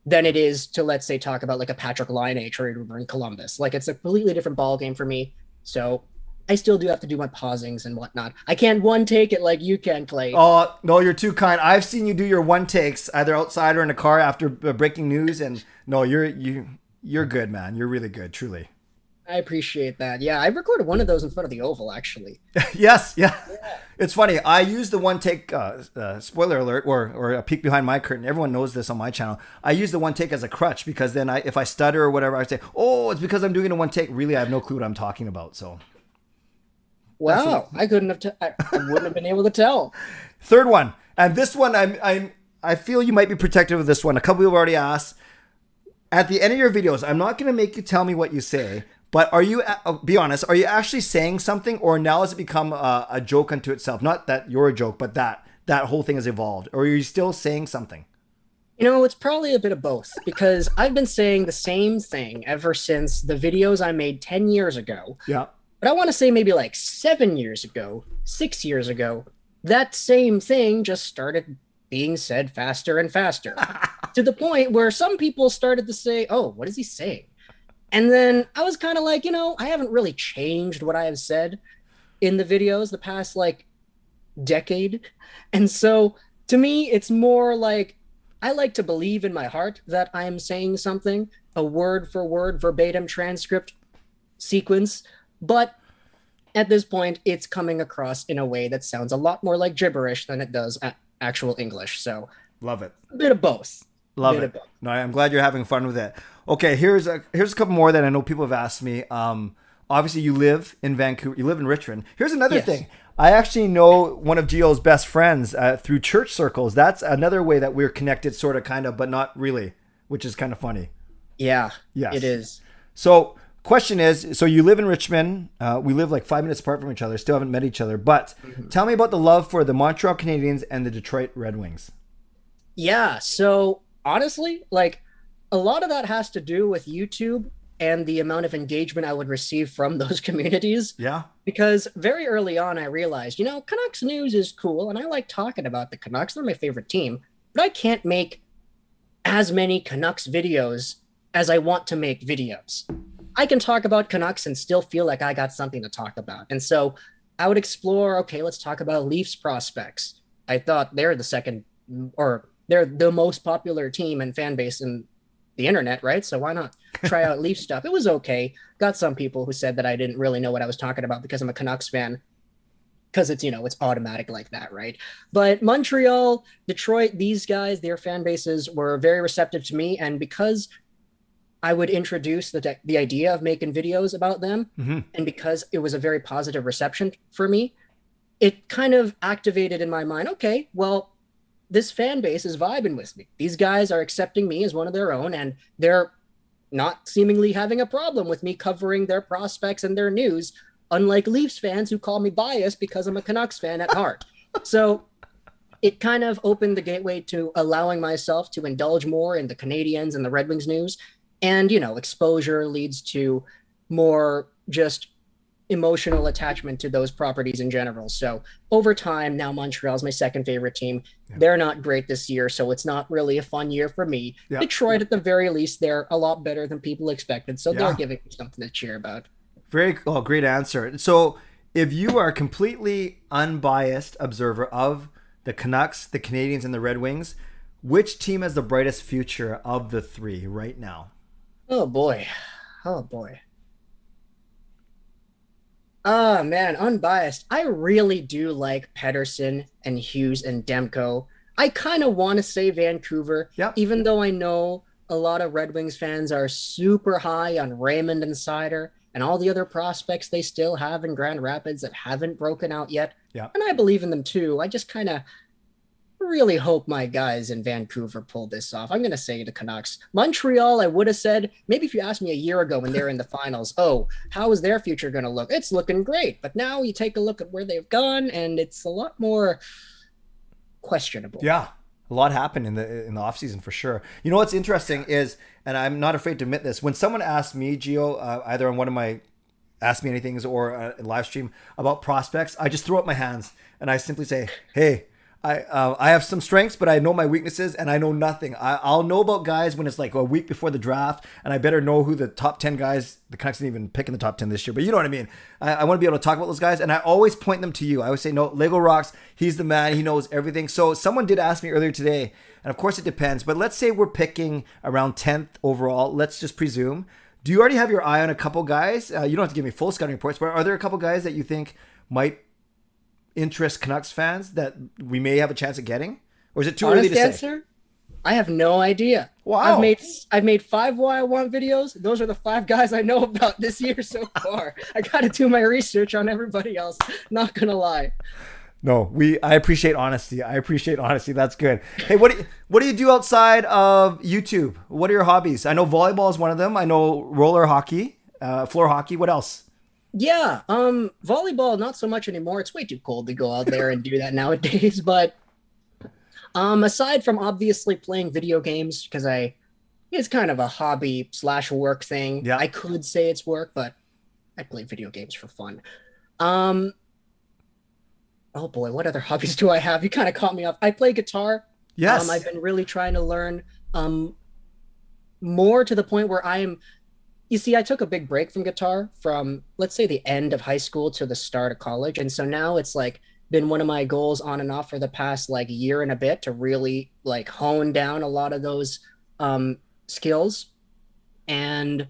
than it is to, let's say, talk about like a Patrick Laine trade rumor in Columbus. Like it's a completely different ball game for me. So I still do have to do my pausings and whatnot. I can't one take it like you can, Clay. Oh, no, you're too kind. I've seen you do your one takes either outside or in a car after breaking news, and no, you're good, man. You're really good, truly. I appreciate that. Yeah, I recorded one of those in front of the Oval, actually. Yes, yeah. It's funny. I use the one take, spoiler alert, or a peek behind my curtain. Everyone knows this on my channel. I use the one take as a crutch because then if I stutter or whatever, I say, oh, it's because I'm doing it in one take. Really, I have no clue what I'm talking about. So, wow, I couldn't have. I wouldn't have been able to tell. Third one, and this one, I feel you might be protective of this one. A couple people have already asked. At the end of your videos, I'm not going to make you tell me what you say. But are you, be honest, are you actually saying something, or now has it become a joke unto itself? Not that you're a joke, but that whole thing has evolved. Or are you still saying something? You know, it's probably a bit of both, because I've been saying the same thing ever since the videos I made 10 years ago. Yeah. But I want to say maybe like 7 years ago, 6 years ago, that same thing just started being said faster and faster to the point where some people started to say, oh, what is he saying? And then I was kind of like, you know, I haven't really changed what I have said in the videos the past like decade. And so to me, it's more like I like to believe in my heart that I'm saying something, a word for word, verbatim transcript sequence. But at this point, it's coming across in a way that sounds a lot more like gibberish than it does actual English. So love it. A bit of both. Love it. No, I'm glad you're having fun with it. Okay, here's a couple more that I know people have asked me. Obviously, you live in Vancouver. You live in Richmond. Here's another thing. I actually know one of Gio's best friends through church circles. That's another way that we're connected, sort of, kind of, but not really, which is kind of funny. Yeah, yes. It is. So question is, so you live in Richmond. We live like 5 minutes apart from each other. Still haven't met each other. But tell me about the love for the Montreal Canadiens and the Detroit Red Wings. Yeah, so honestly, like a lot of that has to do with YouTube and the amount of engagement I would receive from those communities. Yeah. Because very early on, I realized, you know, Canucks news is cool. And I like talking about the Canucks. They're my favorite team. But I can't make as many Canucks videos as I want to make videos. I can talk about Canucks and still feel like I got something to talk about. And so I would explore, okay, let's talk about Leafs prospects. I thought they're they're the most popular team and fan base in the internet, right? So why not try out Leaf stuff? It was okay. Got some people who said that I didn't really know what I was talking about because I'm a Canucks fan. Because it's, it's automatic like that, right? But Montreal, Detroit, these guys, their fan bases were very receptive to me. And because I would introduce the idea of making videos about them, and because it was a very positive reception for me, it kind of activated in my mind, okay, well, this fan base is vibing with me. These guys are accepting me as one of their own, and they're not seemingly having a problem with me covering their prospects and their news, unlike Leafs fans who call me biased because I'm a Canucks fan at heart. So it kind of opened the gateway to allowing myself to indulge more in the Canadiens and the Red Wings news. And, exposure leads to more just emotional attachment to those properties in general. So over time, now Montreal's my second favorite team. Yeah. They're not great this year, so it's not really a fun year for me. Yeah. Detroit, at the very least, they're a lot better than people expected. So they're giving me something to cheer about. Great answer. So if you are a completely unbiased observer of the Canucks, the Canadiens, and the Red Wings, which team has the brightest future of the three right now? Oh boy. Oh man, unbiased. I really do like Pettersson and Hughes and Demko. I kind of want to say Vancouver, even though I know a lot of Red Wings fans are super high on Raymond and Seider and all the other prospects they still have in Grand Rapids that haven't broken out yet. Yeah. And I believe in them too. I just kind of really hope my guys in Vancouver pull this off. I'm going to say the Canucks. Montreal, I would have said, maybe if you asked me a year ago when they're in the finals, how is their future going to look? It's looking great. But now you take a look at where they've gone, and it's a lot more questionable. Yeah, a lot happened in the offseason for sure. You know what's interesting is, and I'm not afraid to admit this, when someone asks me, Gio, either on one of my Ask Me Anythings or a live stream about prospects, I just throw up my hands and I simply say, hey, I have some strengths, but I know my weaknesses, and I know nothing. I'll know about guys when it's like a week before the draft, and I better know who the top 10 guys, the Canucks didn't even pick in the top 10 this year, but you know what I mean. I want to be able to talk about those guys, and I always point them to you. I always say, no, Lego Rocks, he's the man, he knows everything. So someone did ask me earlier today, and of course it depends, but let's say we're picking around 10th overall. Let's just presume. Do you already have your eye on a couple guys? You don't have to give me full scouting reports, but are there a couple guys that you think might interest Canucks fans that we may have a chance of getting, or is it too early to say? I have no idea. Wow. I've made 5 why I want videos. Those are the 5 guys I know about this year so far. I got to do my research on everybody else. Not gonna lie. No, I appreciate honesty. That's good. Hey, what do you do outside of YouTube? What are your hobbies? I know volleyball is one of them. I know roller hockey, floor hockey. What else? Yeah, volleyball, not so much anymore. It's way too cold to go out there and do that nowadays. But aside from obviously playing video games, because it's kind of a hobby / work thing. Yeah. I could say it's work, but I play video games for fun. Oh boy, what other hobbies do I have? You kind of caught me off. I play guitar. Yes. I've been really trying to learn more to the point where you see, I took a big break from guitar from, let's say, the end of high school to the start of college. And so now it's been one of my goals on and off for the past year and a bit to really hone down a lot of those skills. And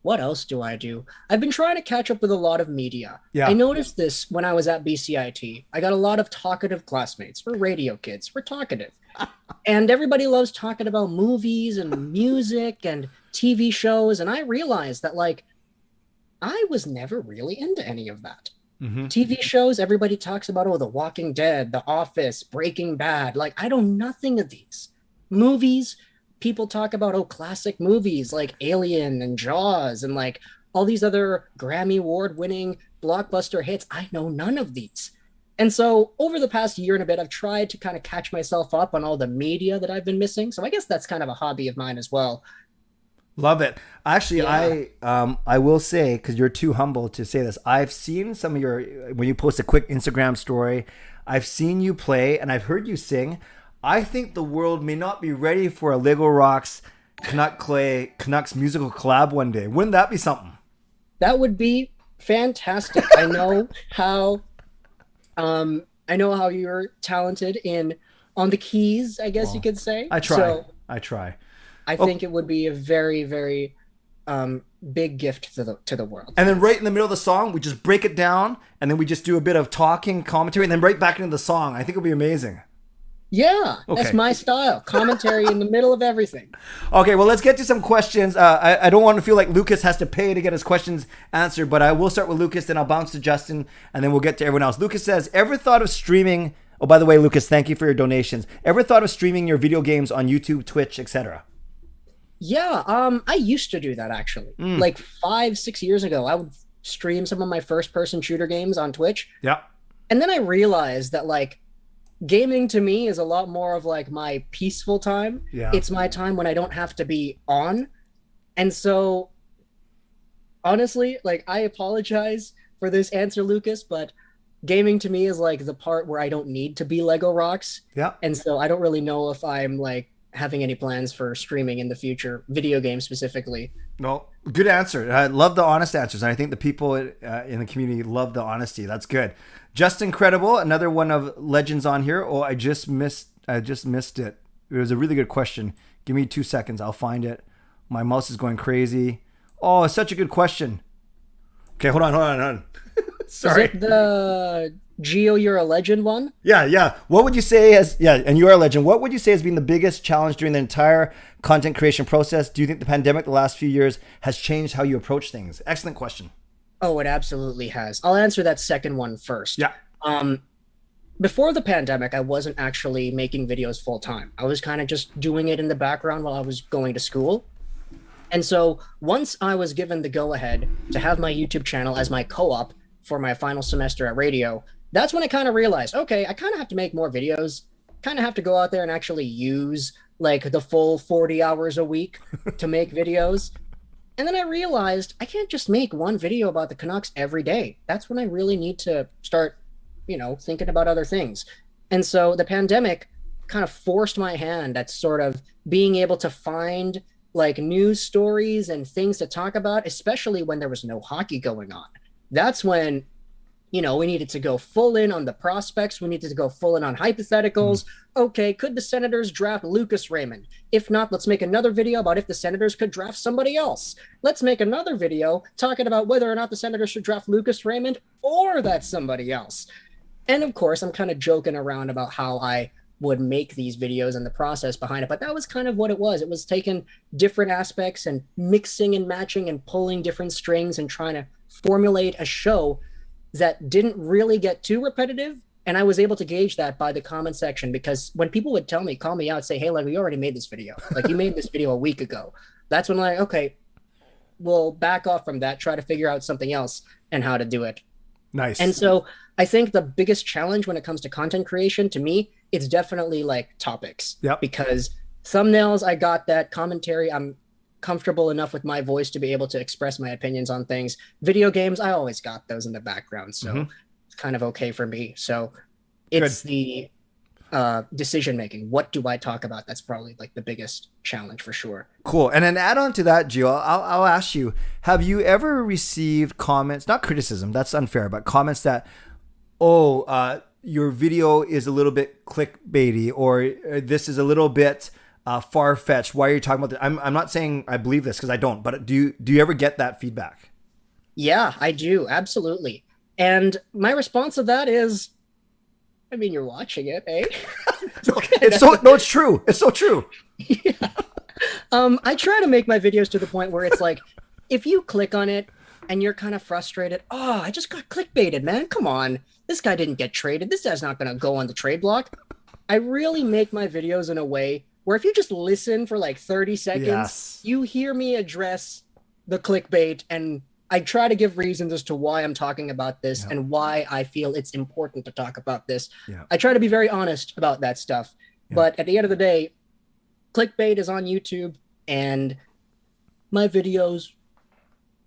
what else do I do? I've been trying to catch up with a lot of media. Yeah. I noticed this when I was at BCIT. I got a lot of talkative classmates. We're radio kids. We're talkative. And everybody loves talking about movies and music and TV shows. And I realized that I was never really into any of that. Mm-hmm. TV shows, everybody talks about, The Walking Dead, The Office, Breaking Bad. I know nothing of these. Movies, people talk about, classic movies like Alien and Jaws and all these other Grammy Award winning blockbuster hits. I know none of these. And so over the past year and a bit, I've tried to kind of catch myself up on all the media that I've been missing. So I guess that's kind of a hobby of mine as well. Love it. Actually, yeah. I will say, because you're too humble to say this, I've seen some of when you post a quick Instagram story, I've seen you play and I've heard you sing. I think the world may not be ready for a Lego Rocks Canucks musical collab one day. Wouldn't that be something? That would be fantastic. I know how you're talented on the keys, I guess you could say. I try. So I try. I think it would be a very, very big gift to the world. And then right in the middle of the song, we just break it down, and then we just do a bit of talking, commentary, and then right back into the song. I think it'll be amazing. Yeah, okay. That's my style. Commentary in the middle of everything. Okay, well, let's get to some questions. I don't want to feel like Lucas has to pay to get his questions answered, but I will start with Lucas, then I'll bounce to Justin, and then we'll get to everyone else. Lucas says, ever thought of streaming... Oh, by the way, Lucas, thank you for your donations. Ever thought of streaming your video games on YouTube, Twitch, etc.? Yeah, I used to do that, actually. Like 5-6 years ago, I would stream some of my first-person shooter games on Twitch. Yeah. And then I realized that, like, gaming to me is a lot more of like my peaceful time. Yeah. It's my time when I don't have to be on. And so honestly, like, I apologize for this answer, Lucas, but gaming to me is like the part where I don't need to be Lego Rocks. Yeah. And so I don't really know if I'm like having any plans for streaming in the future, video games specifically. No, good answer. I love the honest answers. And I think the people in the community love the honesty. That's good. Justin Credible, another one of legends on here. Oh, I just missed it. It was a really good question. Give me 2 seconds. I'll find it. My mouse is going crazy. Oh, it's such a good question. Okay, hold on. Sorry. Is it the Gio, you're a legend one? Yeah. What would you say and you are a legend. What would you say has been the biggest challenge during the entire content creation process? Do you think the pandemic the last few years has changed how you approach things? Excellent question. Oh, it absolutely has. I'll answer that second one first. Yeah. Before the pandemic, I wasn't actually making videos full time. I was kind of just doing it in the background while I was going to school. And so once I was given the go-ahead to have my YouTube channel as my co-op for my final semester at radio, that's when I kind of realized, okay, I kind of have to make more videos, kind of have to go out there and actually use like the full 40 hours a week to make videos. And then I realized I can't just make one video about the Canucks every day. That's when I really need to start, thinking about other things. And so the pandemic kind of forced my hand at sort of being able to find like news stories and things to talk about, especially when there was no hockey going on. That's when, we needed to go full in on the prospects. We needed to go full in on hypotheticals. Okay, could the Senators draft Lucas Raymond? If not, let's make another video about if the Senators could draft somebody else. Let's make another video talking about whether or not the Senators should draft Lucas Raymond or that somebody else. And of course, I'm kind of joking around about how I would make these videos and the process behind it, but that was kind of what it was. It was taking different aspects and mixing and matching and pulling different strings and trying to formulate a show that didn't really get too repetitive. And I was able to gauge that by the comment section, because when people would call me out, say, hey, like, we already made this video. Like, you made this video a week ago. That's when I'm like, okay, we'll back off from that, try to figure out something else and how to do it. Nice. And so I think the biggest challenge when it comes to content creation, to me, it's definitely like topics. Yep. Because thumbnails, I got that. Commentary, I'm comfortable enough with my voice to be able to express my opinions on things. Video games, I always got those in the background, so it's kind of okay for me. So it's the decision making. What do I talk about? That's probably like the biggest challenge for sure. Cool. And then add on to that, Gio, I'll ask you, have you ever received comments, not criticism, that's unfair, but comments that, your video is a little bit clickbaity, or this is a little bit far-fetched. Why are you talking about that? I'm not saying I believe this, because I don't, but do you ever get that feedback? Yeah, I do. Absolutely. And my response to that is, I mean, you're watching it, eh? It's true. It's so true. Yeah. I try to make my videos to the point where it's like, if you click on it and you're kind of frustrated, I just got clickbaited, man. Come on. This guy didn't get traded. This guy's not going to go on the trade block. I really make my videos in a way where if you just listen for like 30 seconds, you hear me address the clickbait, and I try to give reasons as to why I'm talking about this and why I feel it's important to talk about this. Yeah. I try to be very honest about that stuff. Yeah. But at the end of the day, clickbait is on YouTube, and my videos,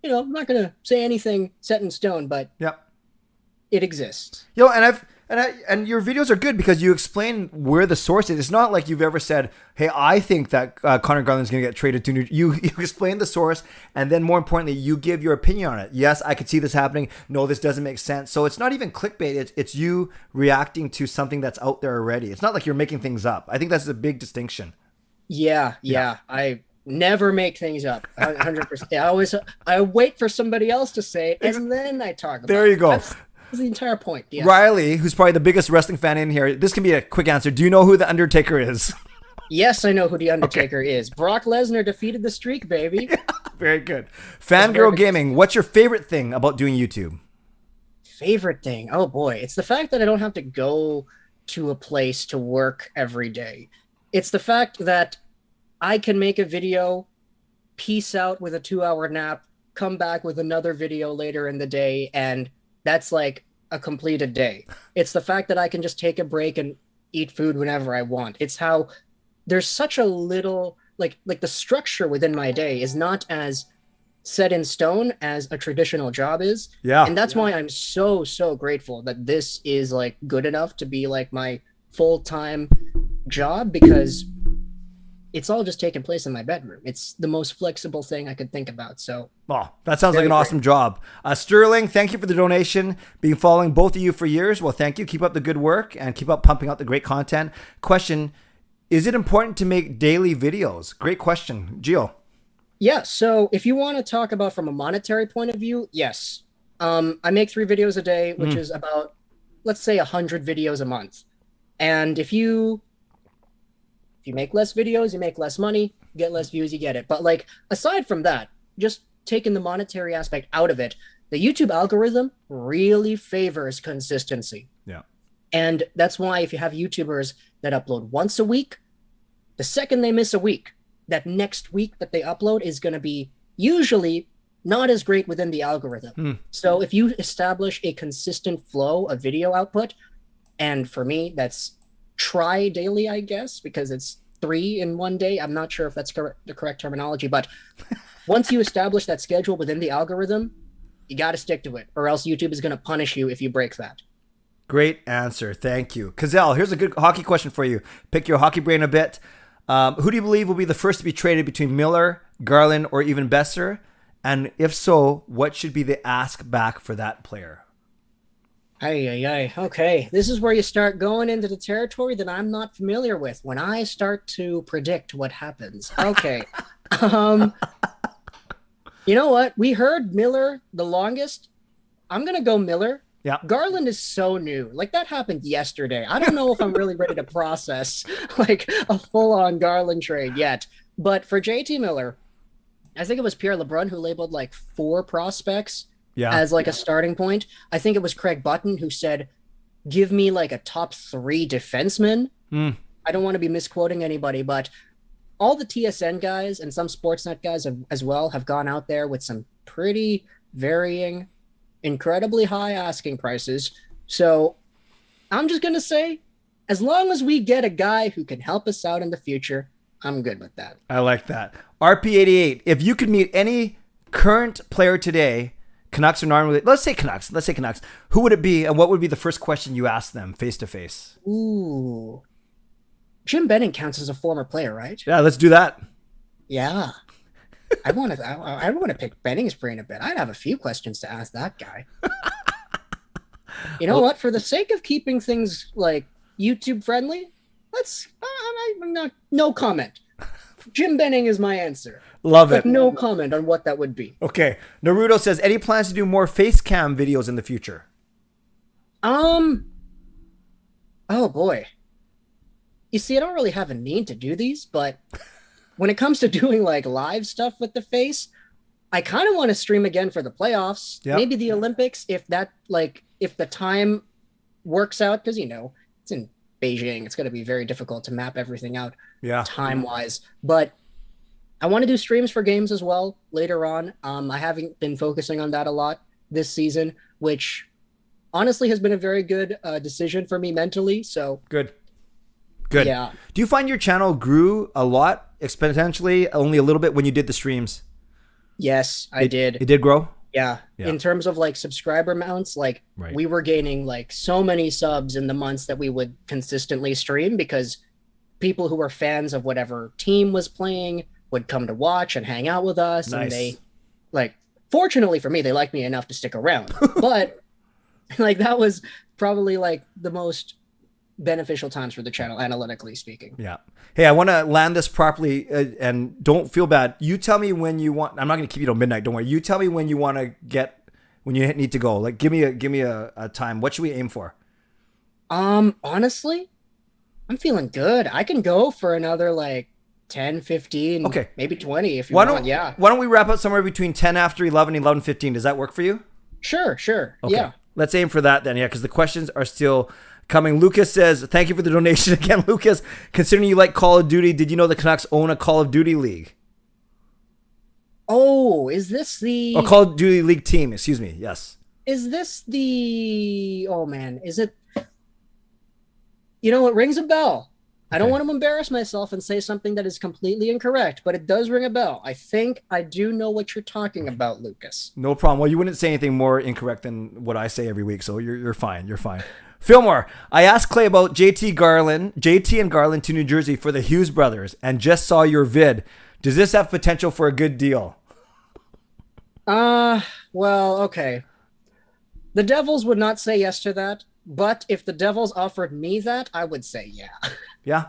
I'm not going to say anything set in stone, but it exists. And And your videos are good because you explain where the source is. It's not like you've ever said, "Hey, I think that Connor Garland's going to get traded to New." You explain the source, and then more importantly, you give your opinion on it. Yes, I could see this happening. No, this doesn't make sense. So it's not even clickbait. It's you reacting to something that's out there already. It's not like you're making things up. I think that's a big distinction. Yeah. I never make things up. 100%. I wait for somebody else to say it, and then I talk about it. There you go. That's the entire point. Yeah. Riley, who's probably the biggest wrestling fan in here, this can be a quick answer. Do you know who the Undertaker is? Yes, I know who the Undertaker is. Brock Lesnar defeated the streak, baby. Yeah, very good. Fangirl Gaming, what's your favorite thing about doing YouTube? Favorite thing? Oh boy, it's the fact that I don't have to go to a place to work every day. It's the fact that I can make a video, peace out with a 2-hour nap, come back with another video later in the day, and that's like a completed day. It's the fact that I can just take a break and eat food whenever I want. It's how there's such a little, like the structure within my day is not as set in stone as a traditional job is. Yeah. And that's why I'm so grateful that this is like good enough to be like my full-time job, because it's all just taking place in my bedroom. It's the most flexible thing I could think about. So, oh, that sounds like an awesome job. Sterling, thank you for the donation. Been following both of you for years. Well, thank you. Keep up the good work and keep up pumping out the great content. Question, is it important to make daily videos? Great question. Gio. Yeah, so if you want to talk about from a monetary point of view, yes. I make 3 videos a day, which is about, let's say, 100 videos a month. And if you make less videos, you make less money, get less views, you get it. But like, aside from that, just taking the monetary aspect out of it, the YouTube algorithm really favors consistency. Yeah. And that's why if you have YouTubers that upload once a week, the second they miss a week, that next week that they upload is going to be usually not as great within the algorithm. So if you establish a consistent flow of video output, and for me, that's tri-daily, I guess, because it's 3 in one day. I'm not sure if that's the correct terminology, but once you establish that schedule within the algorithm, you got to stick to it, or else YouTube is going to punish you if you break that. Great answer. Thank you. Cazelle, here's a good hockey question for you. Pick your hockey brain a bit. Who do you believe will be the first to be traded between Miller, Garland, or even Besser? And if so, what should be the ask back for that player? Okay, this is where you start going into the territory that I'm not familiar with when I start to predict what happens. Okay. You know what? We heard Miller the longest. I'm going to go Miller. Yeah. Garland is so new. Like, that happened yesterday. I don't know if I'm really ready to process like a full-on Garland trade yet. But for JT Miller, I think it was Pierre LeBrun who labeled like 4 prospects as like a starting point. I think it was Craig Button who said, give me like a top 3 defenseman. I don't want to be misquoting anybody, but all the TSN guys and some Sportsnet guys as well have gone out there with some pretty varying, incredibly high asking prices. So I'm just going to say, as long as we get a guy who can help us out in the future, I'm good with that. I like that. RP88, if you could meet any current player today, Canucks or non-related, let's say Canucks, who would it be, and what would be the first question you ask them face to face? Ooh. Jim Benning counts as a former player, right? Yeah, let's do that. Yeah. I want to pick Benning's brain a bit. I'd have a few questions to ask that guy. You know what? For the sake of keeping things like YouTube friendly, no comment. Jim Benning is my answer. Love it. No comment on what that would be. Okay. Naruto says, any plans to do more face cam videos in the future? Oh boy. You see, I don't really have a need to do these, but when it comes to doing like live stuff with the face, I kind of want to stream again for the playoffs. Yep. Maybe the Olympics, if the time works out, because it's in Beijing. It's going to be very difficult to map everything out time-wise. But I want to do streams for games as well later on. I haven't been focusing on that a lot this season, which honestly has been a very good decision for me mentally. So Good. Yeah. Do you find your channel grew a lot, exponentially, only a little bit when you did the streams? Yes, I did. It did grow? Yeah. Yeah. In terms of like subscriber mounts, like Right. we were gaining like so many subs in the months that we would consistently stream because people who were fans of whatever team was playing would come to watch and hang out with us. And they, Nice. like, fortunately for me, they liked me enough to stick around. But like that was probably like the most beneficial times for the channel, analytically speaking. Yeah. Hey, I want to land this properly, and don't feel bad. You tell me when you want. I'm not going to keep you till midnight. Don't worry. You tell me when you want to when you need to go. Like, give me a time. What should we aim for? Honestly, I'm feeling good. I can go for another like 10, 15, Okay. maybe 20 if you want. Yeah. Why don't we wrap up somewhere between 10 after 11 and 11:15? Does that work for you? Sure. Okay. Yeah. Let's aim for that then. Yeah, because the questions are still coming. Lucas says, thank you for the donation again, Lucas. Considering you like Call of Duty, did you know the Canucks own a Call of Duty league? Oh, is this the Oh, Call of Duty league team. Excuse me. Yes. is this the oh man, is it you know, it rings a bell. I don't Okay. want to embarrass myself and say something that is completely incorrect, but it does ring a bell. I think I do know what you're talking about, Lucas. No problem. Well, you wouldn't say anything more incorrect than what I say every week, so you're fine. You're fine. Fillmore, I asked Clay about JT and Garland to New Jersey for the Hughes brothers, and just saw your vid. Does this have potential for a good deal? Well, okay. The Devils would not say yes to that, but if the Devils offered me that, I would say yeah. Yeah.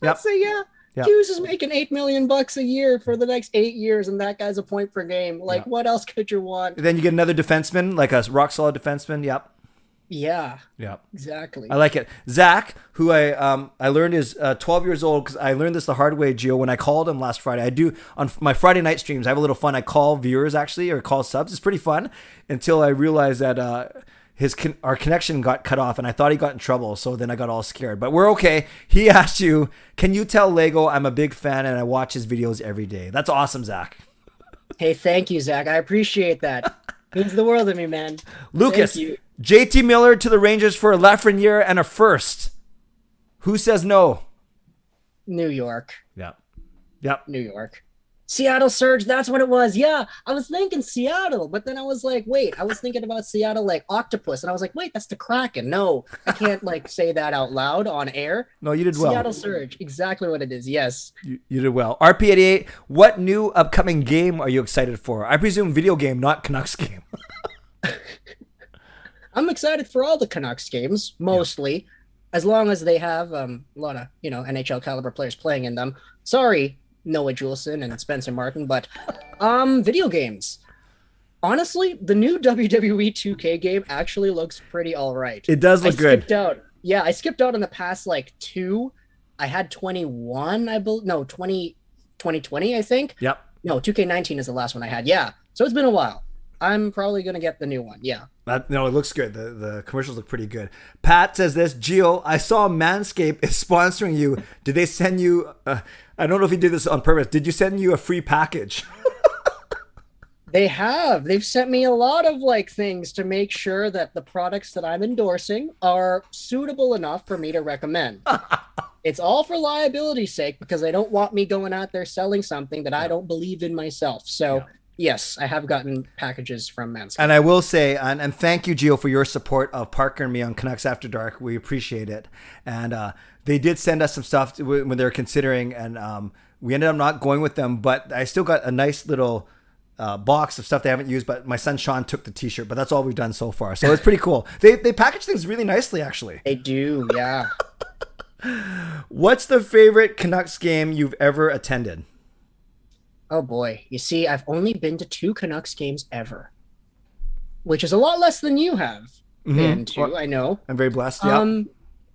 I'd Yep. say yeah. Yep. Hughes is making $8 million a year for the next 8 years, and that guy's a point per game. Like, Yeah. what else could you want? Then you get another defenseman, like a rock solid defenseman. Yep. Yeah, Yep. exactly. I like it. Zach, who I learned is 12 years old, because I learned this the hard way, Gio, when I called him last Friday. I do on my Friday night streams. I have a little fun. I call viewers actually, or call subs. It's pretty fun until I realized that our connection got cut off, and I thought he got in trouble. So then I got all scared. But we're okay. He asked you, can you tell Lego I'm a big fan and I watch his videos every day? That's awesome, Zach. Hey, thank you, Zach. I appreciate that. Means the world to me, man. Lucas, Thank you. JT Miller to the Rangers for a Lafreniere and a first. Who says no? New York. Yep. New York. Seattle Surge, that's what it was. Yeah, I was thinking Seattle, but then I was like, wait, I was thinking about Seattle like octopus, and I was like, wait, that's the Kraken. No, I can't like say that out loud on air. No, you did well. Seattle Surge, exactly what it is. Yes. You did well. RP88, what new upcoming game are you excited for? I presume video game, not Canucks game. I'm excited for all the Canucks games, mostly, as long as they have a lot of, NHL caliber players playing in them. Sorry, Noah Juleson and Spencer Martin, but video games. Honestly, the new WWE 2K game actually looks pretty all right. It does look good. I skipped out on the past like 2. I had 21, I believe. No, 2020, I think. Yep. No, 2K19 is the last one I had. Yeah. So it's been a while. I'm probably going to get the new one. Yeah. No, it looks good. The commercials look pretty good. Pat says this, Gio, I saw Manscaped is sponsoring you. Did they send you, I don't know if he did this on purpose. Did you send you a free package? They have. They've sent me a lot of like things to make sure that the products that I'm endorsing are suitable enough for me to recommend. It's all for liability's sake because they don't want me going out there selling something that I don't believe in myself. So yes, I have gotten packages from Manscaped. And I will say, and thank you, Gio, for your support of Parker and me on Canucks After Dark. We appreciate it. And they did send us some stuff when they were considering, and we ended up not going with them, but I still got a nice little box of stuff they haven't used, but my son Sean took the t-shirt, but that's all we've done so far. So it's pretty cool. They package things really nicely, actually. They do, yeah. What's the favorite Canucks game you've ever attended? Oh boy. You see, I've only been to 2 Canucks games ever, which is a lot less than you have been to, Well, I know. I'm very blessed. Yeah.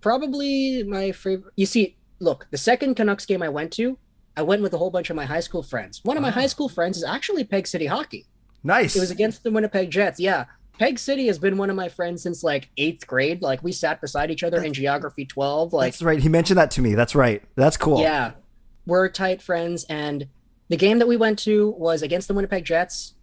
Probably my favorite. You see, look, the second Canucks game I went to, I went with a whole bunch of my high school friends. One of my high school friends is actually Peg City Hockey. Nice. It was against the Winnipeg Jets. Yeah. Peg City has been one of my friends since like 8th grade. Like we sat beside each other in Geography 12. Like That's right. He mentioned that to me. That's right. That's cool. yeah, we're tight friends. And the game that we went to was against the Winnipeg Jets,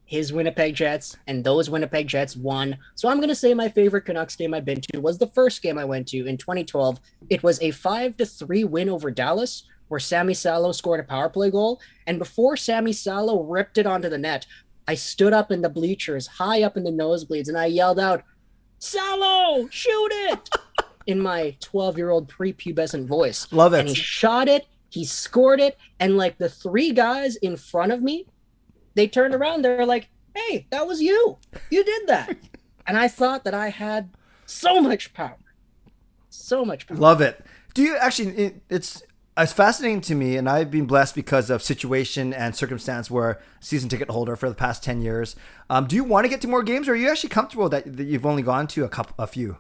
his Winnipeg Jets, and those Winnipeg Jets won. So I'm going to say my favorite Canucks game I've been to was the first game I went to in 2012. It was a 5-3 win over Dallas, where Sammy Salo scored a power play goal. And before Sammy Salo ripped it onto the net, I stood up in the bleachers, high up in the nosebleeds, and I yelled out, "Salo, shoot it!" in my 12-year-old prepubescent voice. Love it. And he shot it, he scored it, and like the three guys in front of me, they turned around, they're like, "Hey, that was you. You did that." And I thought that I had so much power. So much power. Love it. Do you actually, it's fascinating to me, and I've been blessed because of situation and circumstance where season ticket holder for the past 10 years. Do you want to get to more games, or are you actually comfortable that you've only gone to a few?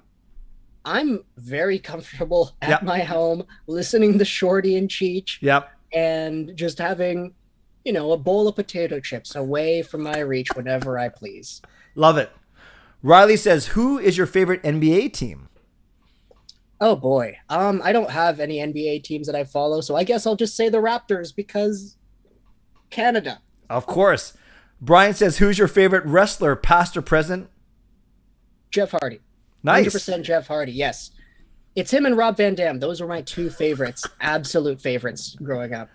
I'm very comfortable at my home, listening to Shorty and Cheech. Yep. And just having, a bowl of potato chips away from my reach whenever I please. Love it. Riley says, who is your favorite NBA team? Oh boy. I don't have any NBA teams that I follow, so I guess I'll just say the Raptors because Canada. Of course. Brian says, who's your favorite wrestler, past or present? Jeff Hardy. Nice. 100% Jeff Hardy, yes. It's him and Rob Van Dam. Those were my two favorites, absolute favorites growing up.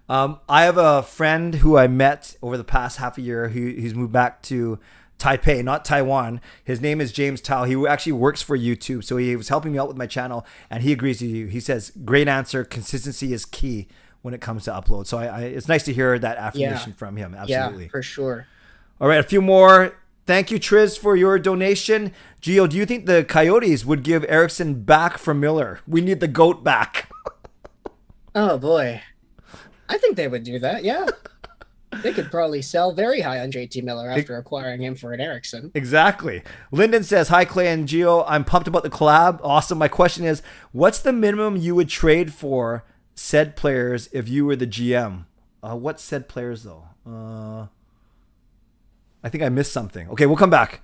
I have a friend who I met over the past half a year who's moved back to Taipei, not Taiwan. His name is James Tao. He actually works for YouTube, so he was helping me out with my channel, and he agrees with you. He says, great answer. Consistency is key when it comes to upload. So it's nice to hear that affirmation from him. Absolutely. Yeah, for sure. All right, a few more. Thank you, Triz, for your donation. Gio, do you think the Coyotes would give Eriksson back for Miller? We need the GOAT back. Oh, boy. I think they would do that, yeah. They could probably sell very high on JT Miller after acquiring him for an Eriksson. Exactly. Lyndon says, hi, Clay and Gio. I'm pumped about the collab. Awesome. My question is, what's the minimum you would trade for said players if you were the GM? What said players, though? I think I missed something. Okay, we'll come back.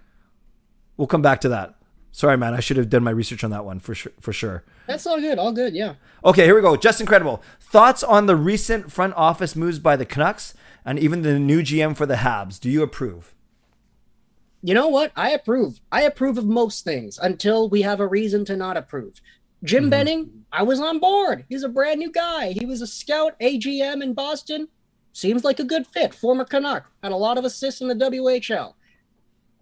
We'll come back to that. Sorry, man. I should have done my research on that one for sure. That's all good. All good, yeah. Okay, here we go. Just incredible. Thoughts on the recent front office moves by the Canucks and even the new GM for the Habs. Do you approve? You know what? I approve. I approve of most things until we have a reason to not approve. Jim Benning, I was on board. He's a brand new guy. He was a scout, AGM in Boston. Seems like a good fit. Former Canuck. Had a lot of assists in the WHL.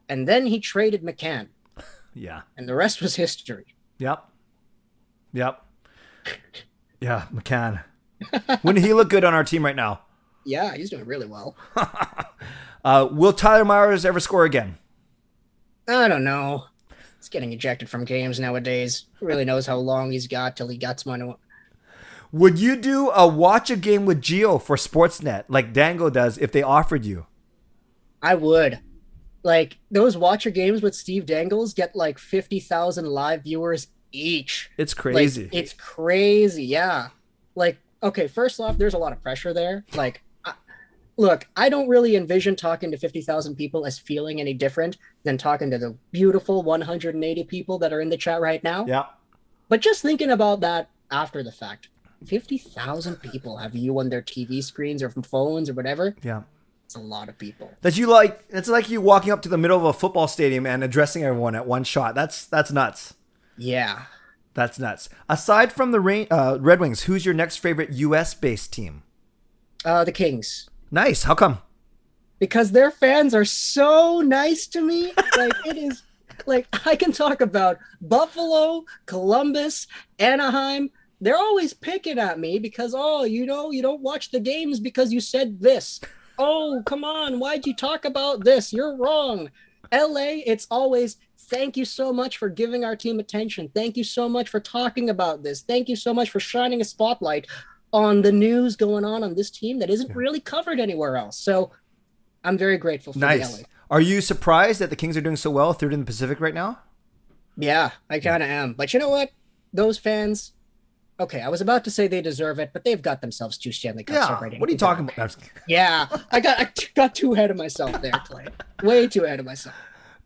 And then he traded McCann. Yeah. And the rest was history. Yep. Yeah, McCann. Wouldn't he look good on our team right now? Yeah, he's doing really well. Will Tyler Myers ever score again? I don't know. He's getting ejected from games nowadays. Who really knows how long he's got till he gets money. Would you do a watch a game with Gio for Sportsnet like Dango does if they offered you? I would. Like, those watcher games with Steve Dangles get like 50,000 live viewers each. It's crazy. Like, it's crazy, yeah. Like, okay, first off, there's a lot of pressure there. Like, look, I don't really envision talking to 50,000 people as feeling any different than talking to the beautiful 180 people that are in the chat right now. Yeah. But just thinking about that after the fact, 50,000 people have you on their TV screens or from phones or whatever. Yeah. It's a lot of people. It's like you walking up to the middle of a football stadium and addressing everyone at one shot. That's nuts. Yeah. That's nuts. Aside from the Red Wings, who's your next favorite US-based team? The Kings. Nice. How come? Because their fans are so nice to me. Like, it is, like, I can talk about Buffalo, Columbus, Anaheim. They're always picking at me because, you don't watch the games because you said this. Oh, come on. Why'd you talk about this? You're wrong. LA, it's always, thank you so much for giving our team attention. Thank you so much for talking about this. Thank you so much for shining a spotlight on the news going on this team that isn't really covered anywhere else. So I'm very grateful for the LA. Are you surprised that the Kings are doing so well, third in the Pacific right now? Yeah, I kind of am. But you know what? Those fans, okay, I was about to say they deserve it, but they've got themselves 2 Stanley Cups already. What are you talking about? Yeah, I got too ahead of myself there, Clay. Way too ahead of myself.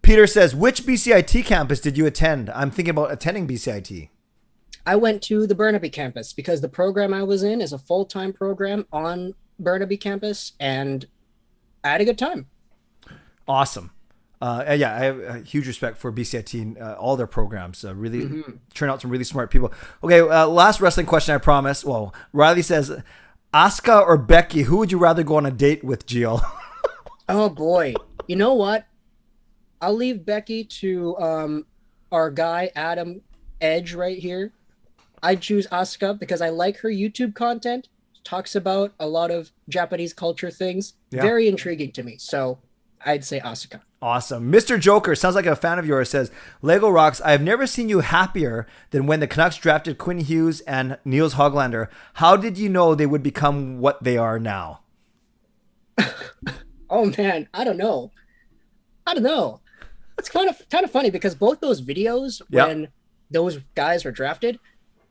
Peter says, which BCIT campus did you attend? I'm thinking about attending BCIT. I went to the Burnaby campus because the program I was in is a full-time program on Burnaby campus, and I had a good time. Awesome. I have a huge respect for BCIT and all their programs. Really turn out some really smart people. Okay, last wrestling question, I promise. Well, Riley says, Asuka or Becky, who would you rather go on a date with, Gio? Oh boy. You know what? I'll leave Becky to our guy Adam Edge right here. I choose Asuka because I like her YouTube content. Talks about a lot of Japanese culture things. Yeah. Very intriguing to me. So I'd say Asuka. Awesome. Mr. Joker, sounds like a fan of yours, says, Lego Rocks, I have never seen you happier than when the Canucks drafted Quinn Hughes and Niels Hoglander. How did you know they would become what they are now? Oh man, I don't know. It's kind of funny because both those videos when those guys were drafted,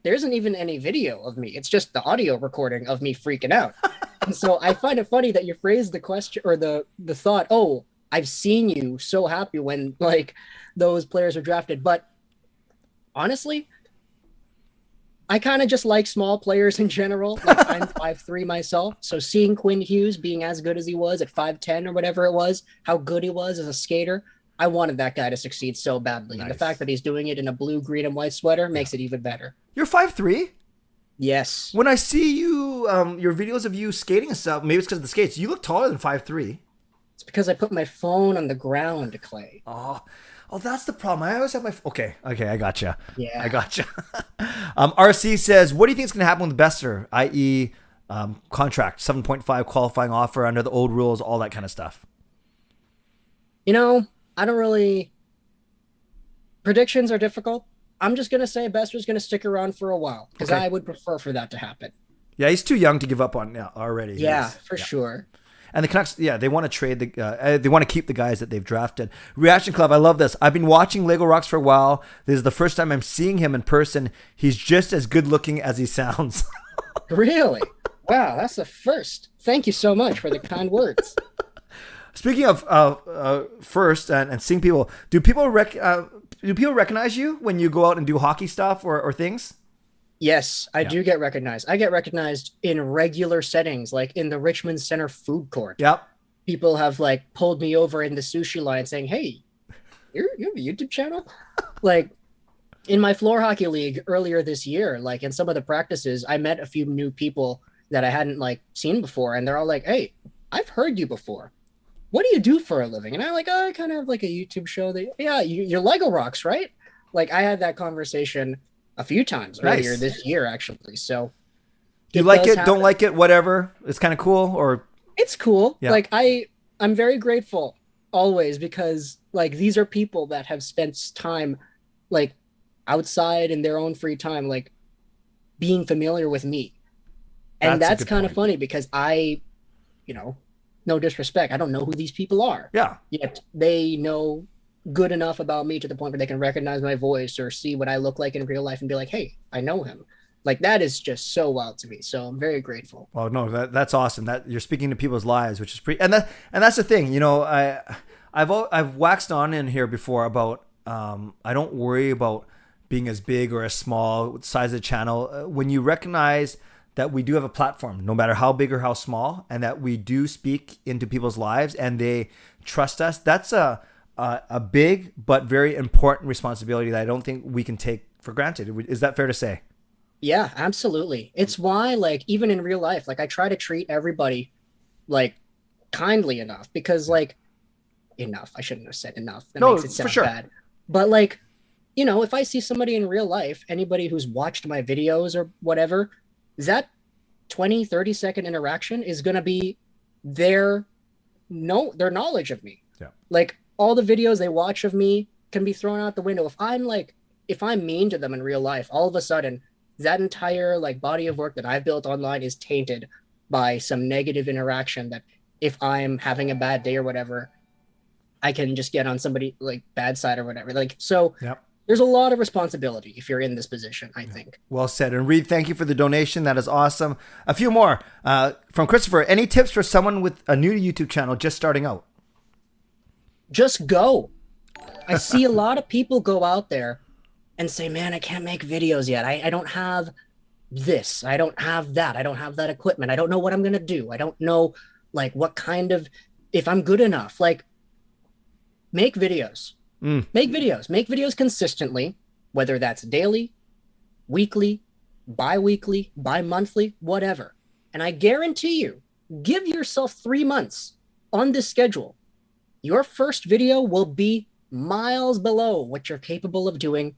there isn't even any video of me. It's just the audio recording of me freaking out. And so I find it funny that you phrased the question or the thought, oh, I've seen you so happy when like those players are drafted. But honestly, I kind of just like small players in general. Like I'm 5'3" myself. So seeing Quinn Hughes being as good as he was at 5'10" or whatever it was, how good he was as a skater, I wanted that guy to succeed so badly. Nice. And the fact that he's doing it in a blue, green, and white sweater makes it even better. You're 5'3"? Yes. When I see you, your videos of you skating and stuff, maybe it's because of the skates, you look taller than 5'3". It's because I put my phone on the ground, Clay. Oh, that's the problem. I always have my... Okay, I gotcha. Yeah. I gotcha. RC says, what do you think is going to happen with Besser, i.e. contract, 7.5 qualifying offer under the old rules, all that kind of stuff? You know, I don't really... Predictions are difficult. I'm just going to say Besser's going to stick around for a while because I would prefer for that to happen. Yeah, he's too young to give up on already. Yeah, for sure. And the Canucks, they want to trade they want to keep the guys that they've drafted. Reaction Club, I love this. I've been watching Lego Rocks for a while. This is the first time I'm seeing him in person. He's just as good looking as he sounds. Really? Wow, that's the first. Thank you so much for the kind words. Speaking of first and seeing people, do people recognize you when you go out and do hockey stuff or things? Yes, I do get recognized. I get recognized in regular settings, like in the Richmond Center food court. Yep. People have like pulled me over in the sushi line saying, hey, you have a YouTube channel? Like in my floor hockey league earlier this year, like in some of the practices, I met a few new people that I hadn't like seen before. And they're all like, hey, I've heard you before. What do you do for a living? And I'm like, oh, I kind of have like a YouTube show that, you're Lego Rocks, right? Like I had that conversation a few times earlier this year, actually. So you like it, don't like it, whatever. It's kind of cool, or it's cool. Yeah. Like I'm very grateful always because like these are people that have spent time like outside in their own free time, like being familiar with me. And that's kind of funny because I, no disrespect, I don't know who these people are. Yeah. Yet they know good enough about me to the point where they can recognize my voice or see what I look like in real life and be like, hey, I know him. Like that is just so wild to me. So I'm very grateful. Well, no, that's awesome. That you're speaking to people's lives, which is pretty, and that's the thing, I've waxed on in here before about, I don't worry about being as big or as small, size of the channel. When you recognize that we do have a platform, no matter how big or how small, and that we do speak into people's lives and they trust us, that's a big but very important responsibility that I don't think we can take for granted. Is that fair to say? Yeah, absolutely. It's why, like, even in real life, like, I try to treat everybody, like, kindly enough because, like, I shouldn't have said enough. That makes it sound bad. But, like, if I see somebody in real life, anybody who's watched my videos or whatever, that 20, 30-second interaction is going to be their knowledge of me. Yeah. Like, all the videos they watch of me can be thrown out the window. If I'm mean to them in real life, all of a sudden that entire like body of work that I've built online is tainted by some negative interaction that if I'm having a bad day or whatever, I can just get on somebody like bad side or whatever. Like, so there's a lot of responsibility if you're in this position, I think. Well said. And Reed, thank you for the donation. That is awesome. A few more from Christopher. Any tips for someone with a new YouTube channel just starting out? Just go. I see a lot of people go out there and say, man, I can't make videos yet. I don't have this. I don't have that. I don't have that equipment. I don't know what I'm going to do. I don't know like what kind of, if I'm good enough, like make videos, make videos consistently, whether that's daily, weekly, bi-weekly, bi-monthly, whatever. And I guarantee you, give yourself 3 months on this schedule your first video will be miles below what you're capable of doing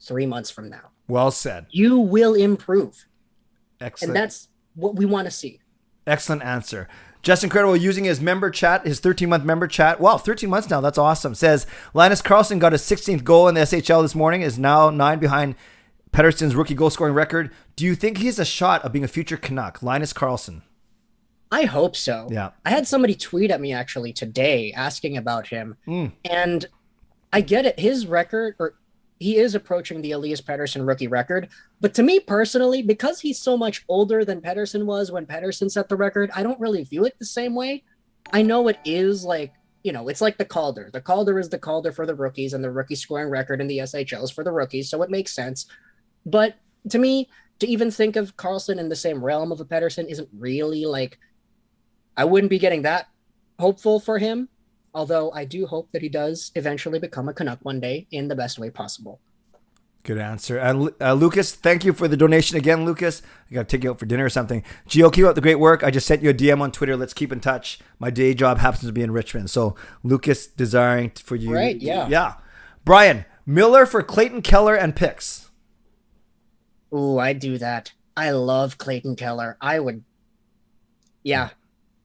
3 months from now. Well said. You will improve. Excellent. And that's what we want to see. Excellent answer. Just incredible, using his member chat, his 13-month member chat. Wow, 13 months now. That's awesome. Says, Linus Karlsson got his 16th goal in the SHL this morning, is now 9 behind Pettersson's rookie goal scoring record. Do you think he has a shot of being a future Canuck? Linus Karlsson. I hope so. Yeah. I had somebody tweet at me actually today asking about him. And I get it. His record, or he is approaching the Elias Pettersson rookie record. But to me personally, because he's so much older than Pettersson was when Pettersson set the record, I don't really view it the same way. I know it is like, it's like the Calder. The Calder is the Calder for the rookies, and the rookie scoring record in the SHL is for the rookies. So it makes sense. But to me, to even think of Karlsson in the same realm of a Pettersson isn't really like, I wouldn't be getting that hopeful for him. Although I do hope that he does eventually become a Canuck one day in the best way possible. Good answer. And Lucas, thank you for the donation again, Lucas. I got to take you out for dinner or something. Gio, keep up the great work. I just sent you a DM on Twitter. Let's keep in touch. My day job happens to be in Richmond. So Lucas desiring for you. Right, yeah. Yeah. Brian, Miller for Clayton Keller and picks. Ooh, I'd do that. I love Clayton Keller. I would. Yeah.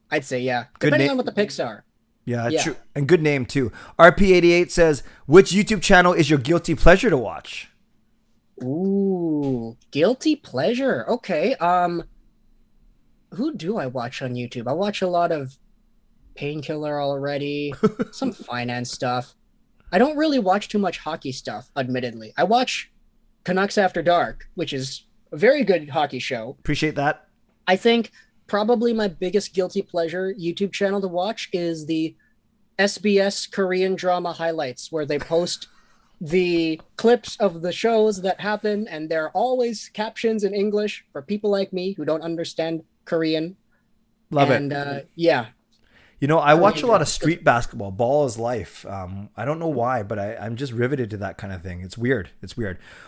I'd say yeah. Depending on what the picks are. Yeah, true. And good name too. RP88 says, which YouTube channel is your guilty pleasure to watch? Ooh, guilty pleasure. Okay. Who do I watch on YouTube? I watch a lot of Painkiller already, some finance stuff. I don't really watch too much hockey stuff, admittedly. I watch Canucks After Dark, which is a very good hockey show. Appreciate that. I think probably my biggest guilty pleasure YouTube channel to watch is the SBS Korean drama highlights, where they post the clips of the shows that happen, and there are always captions in English for people like me who don't understand Korean. Love it. And yeah. I watch a lot of street basketball. Ball is life. I don't know why, but I'm just riveted to that kind of thing. It's weird.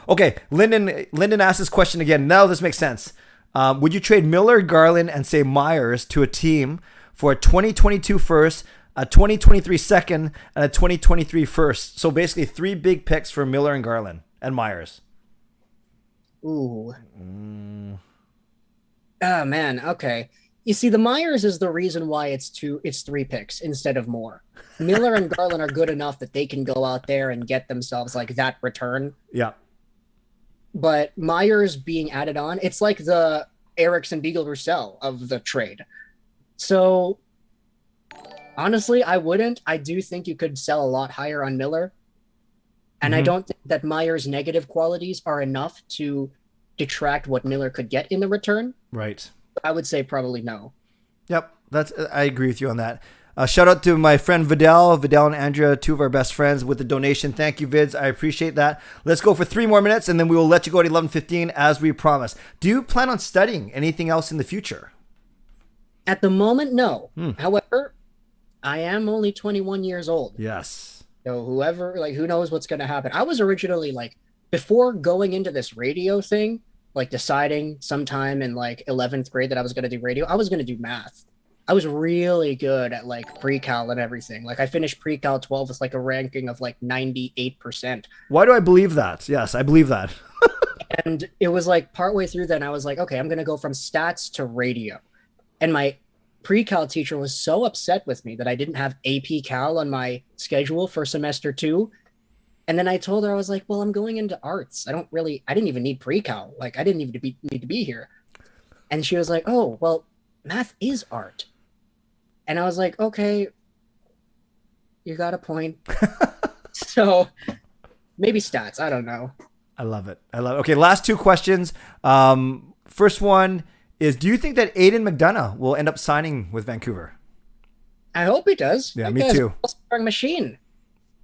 Okay, Lyndon asked this question again. Now this makes sense. Would you trade Miller, Garland, and say Myers to a team for a 2022 first, a 2023 second, and a 2023 first? So basically 3 big picks for Miller and Garland and Myers. Ooh. Oh, man. Okay. You see, the Myers is the reason why it's 3 picks instead of more. Miller and Garland are good enough that they can go out there and get themselves like that return. Yeah. But Myers being added on, it's like the Eriksson Beagle Roussel of the trade. So honestly, I wouldn't. I do think you could sell a lot higher on Miller. And I don't think that Myers' negative qualities are enough to detract what Miller could get in the return. Right. I would say probably no. Yep. I agree with you on that. Shout out to my friend Vidal and Andrea, 2 of our best friends, with the donation. Thank you, Vids. I appreciate that. Let's go for 3 more minutes, and then we will let you go at 11:15 as we promised. Do you plan on studying anything else in the future? At the moment, no. However, I am only 21 years old. Yes. So who knows what's going to happen. I was originally before going into this radio thing, deciding sometime in 11th grade that I was going to do radio, I was going to do math. I was really good at pre-cal and everything. I finished pre-cal 12 with a ranking of 98%. Why do I believe that? Yes, I believe that. And it was partway through then I was okay, I'm going to go from stats to radio. And my pre-cal teacher was so upset with me that I didn't have AP Cal on my schedule for semester 2. And then I told her, I was well, I'm going into arts. I didn't even need pre-cal. I didn't even need to be here. And she was oh, well, math is art. And I was okay, you got a point. So maybe stats. I don't know. I love it. Okay, last 2 questions. First one is, do you think that Aiden McDonough will end up signing with Vancouver? I hope he does. Yeah, me too. Scoring machine.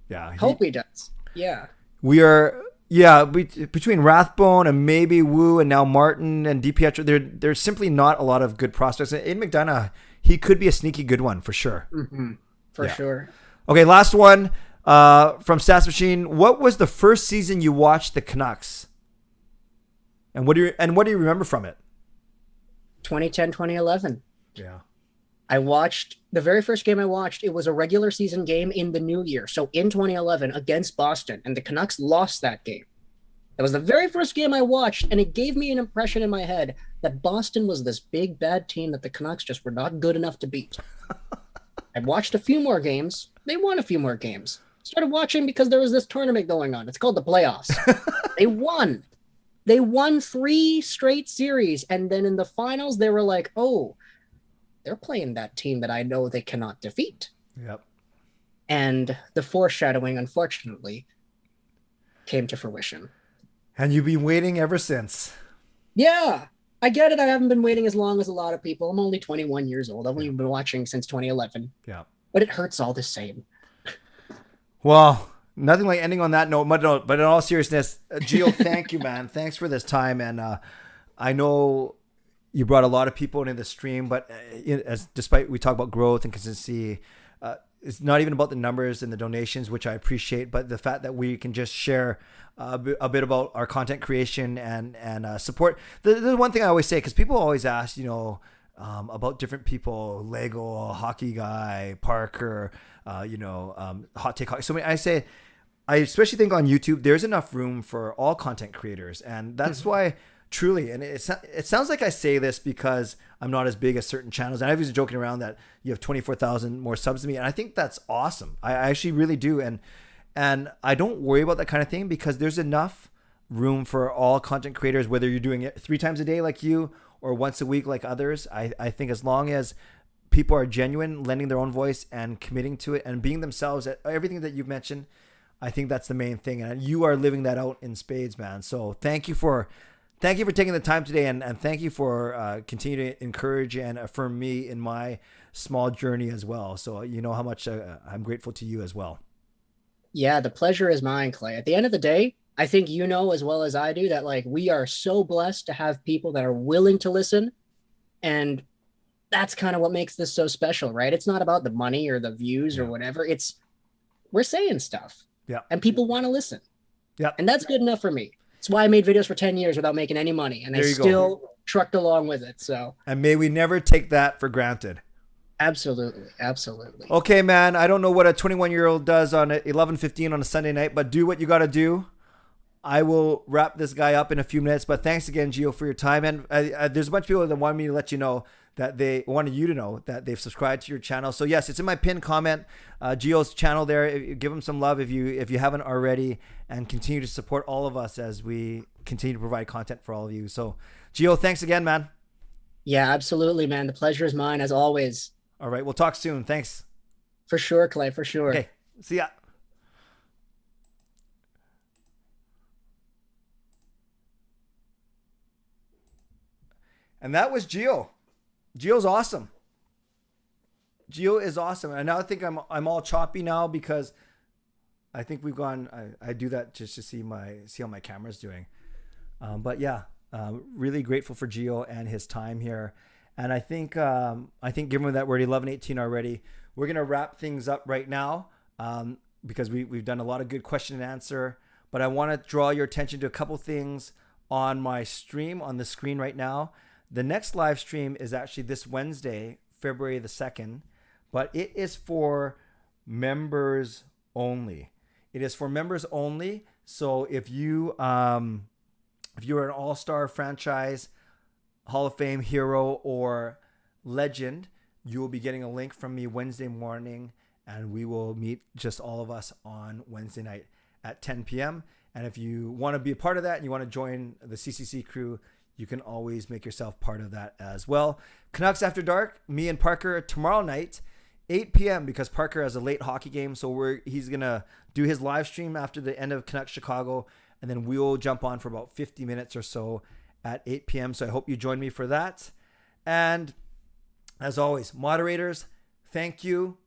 Yeah. Hope he does. Yeah. We are, between Rathbone and maybe Wu and now Martin and DiPietro, there's simply not a lot of good prospects. In McDonough, he could be a sneaky good one for sure. Mm-hmm. For sure. Okay, last one from Stats Machine. What was the first season you watched the Canucks? And what do you remember from it? 2010, 2011. Yeah. I watched the very first game I watched. It was a regular season game in the new year. So in 2011 against Boston, and the Canucks lost that game. That was the very first game I watched, and it gave me an impression in my head that Boston was this big, bad team that the Canucks just were not good enough to beat. I watched a few more games. They won a few more games. Started watching because there was this tournament going on. It's called the playoffs. They won. They won 3 straight series, and then in the finals, they were like, oh, they're playing that team that I know they cannot defeat. Yep. And the foreshadowing, unfortunately, came to fruition. And you've been waiting ever since. Yeah, I get it. I haven't been waiting as long as a lot of people. I'm only 21 years old. I've only been watching since 2011. Yeah. But it hurts all the same. Well, nothing like ending on that note. But in all seriousness, Gio, thank you, man. Thanks for this time. And I know you brought a lot of people into the stream, but despite we talk about growth and consistency, it's not even about the numbers and the donations, which I appreciate, but the fact that we can just share a bit about our content creation and support. The one thing I always say, because people always ask, about different people, Lego, hockey guy, Parker, hot take hockey. So I say, I especially think on YouTube, there's enough room for all content creators. And that's why truly, and it sounds like I say this because I'm not as big as certain channels. And I was joking around that you have 24,000 more subs than me. And I think that's awesome. I actually really do. And I don't worry about that kind of thing because there's enough room for all content creators, whether you're doing it 3 times a day like you or once a week like others. I think as long as people are genuine, lending their own voice and committing to it and being themselves at everything that you've mentioned, I think that's the main thing. And you are living that out in spades, man. So thank you for taking the time today, and thank you for continuing to encourage and affirm me in my small journey as well. So you know how much I'm grateful to you as well. Yeah, the pleasure is mine, Clay. At the end of the day, I think you know as well as I do that we are so blessed to have people that are willing to listen, and that's kind of what makes this so special, right? It's not about the money or the views or whatever. We're saying stuff. Yeah. And people want to listen. Yeah. And that's good enough for me. That's why I made videos for 10 years without making any money, and I still trucked along with it. So, and may we never take that for granted. Absolutely. Absolutely. Okay, man. I don't know what a 21-year-old does on 11:15 on a Sunday night, but do what you got to do. I will wrap this guy up in a few minutes, but thanks again, Gio, for your time. And there's a bunch of people that wanted me to let you know that they wanted you to know that they've subscribed to your channel. So yes, it's in my pinned comment, Gio's channel there. Give him some love if you haven't already, and continue to support all of us as we continue to provide content for all of you. So Gio, thanks again, man. Yeah, absolutely, man. The pleasure is mine as always. All right. We'll talk soon. Thanks. For sure, Clay, for sure. Okay. See ya. And that was Gio. Gio's awesome. Gio is awesome. And now I think I'm all choppy now because I think we've gone. I do that just to see how my camera's doing. But yeah, really grateful for Gio and his time here. And I think given that we're at 11:18 already, we're gonna wrap things up right now because we've done a lot of good question and answer. But I want to draw your attention to a couple things on my stream on the screen right now. The next live stream is actually this Wednesday, February the 2nd, but it is for members only. It is for members only. So if you're an all-star franchise, Hall of Fame hero, or legend, you will be getting a link from me Wednesday morning, and we will meet just all of us on Wednesday night at 10 p.m. And if you want to be a part of that and you want to join the CCC crew, you can always make yourself part of that as well. Canucks After Dark, me and Parker tomorrow night, 8 p.m. because Parker has a late hockey game. So he's going to do his live stream after the end of Canucks Chicago. And then we'll jump on for about 50 minutes or so at 8 p.m. So I hope you join me for that. And as always, moderators, thank you.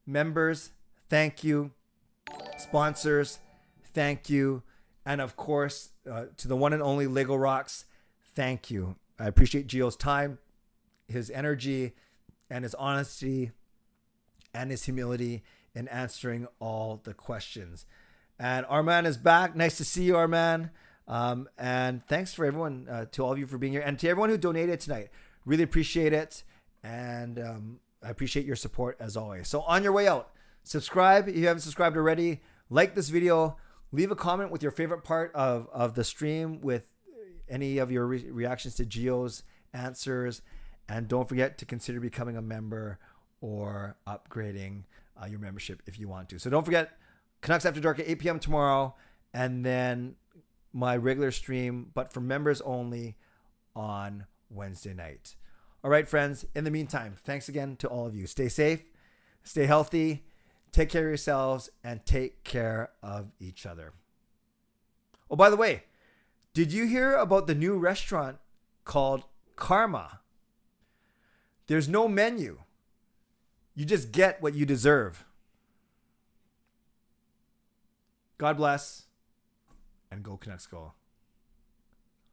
Members, thank you. Sponsors, thank you. And of course, to the one and only Lego Rocks, thank you. I appreciate Gio's time, his energy, and his honesty, and his humility in answering all the questions. And Arman is back. Nice to see you, Arman. And thanks for everyone, to all of you for being here, and to everyone who donated tonight. Really appreciate it. And I appreciate your support as always. So on your way out, subscribe if you haven't subscribed already. Like this video. Leave a comment with your favorite part of the stream with any of your reactions to Gio's answers. And don't forget to consider becoming a member or upgrading your membership if you want to. So don't forget, Canucks After Dark at 8 p.m. tomorrow. And then my regular stream, but for members only, on Wednesday night. All right, friends. In the meantime, thanks again to all of you. Stay safe, stay healthy, take care of yourselves, and take care of each other. Oh, by the way, did you hear about the new restaurant called Karma? There's no menu. You just get what you deserve. God bless, and go Canucks go.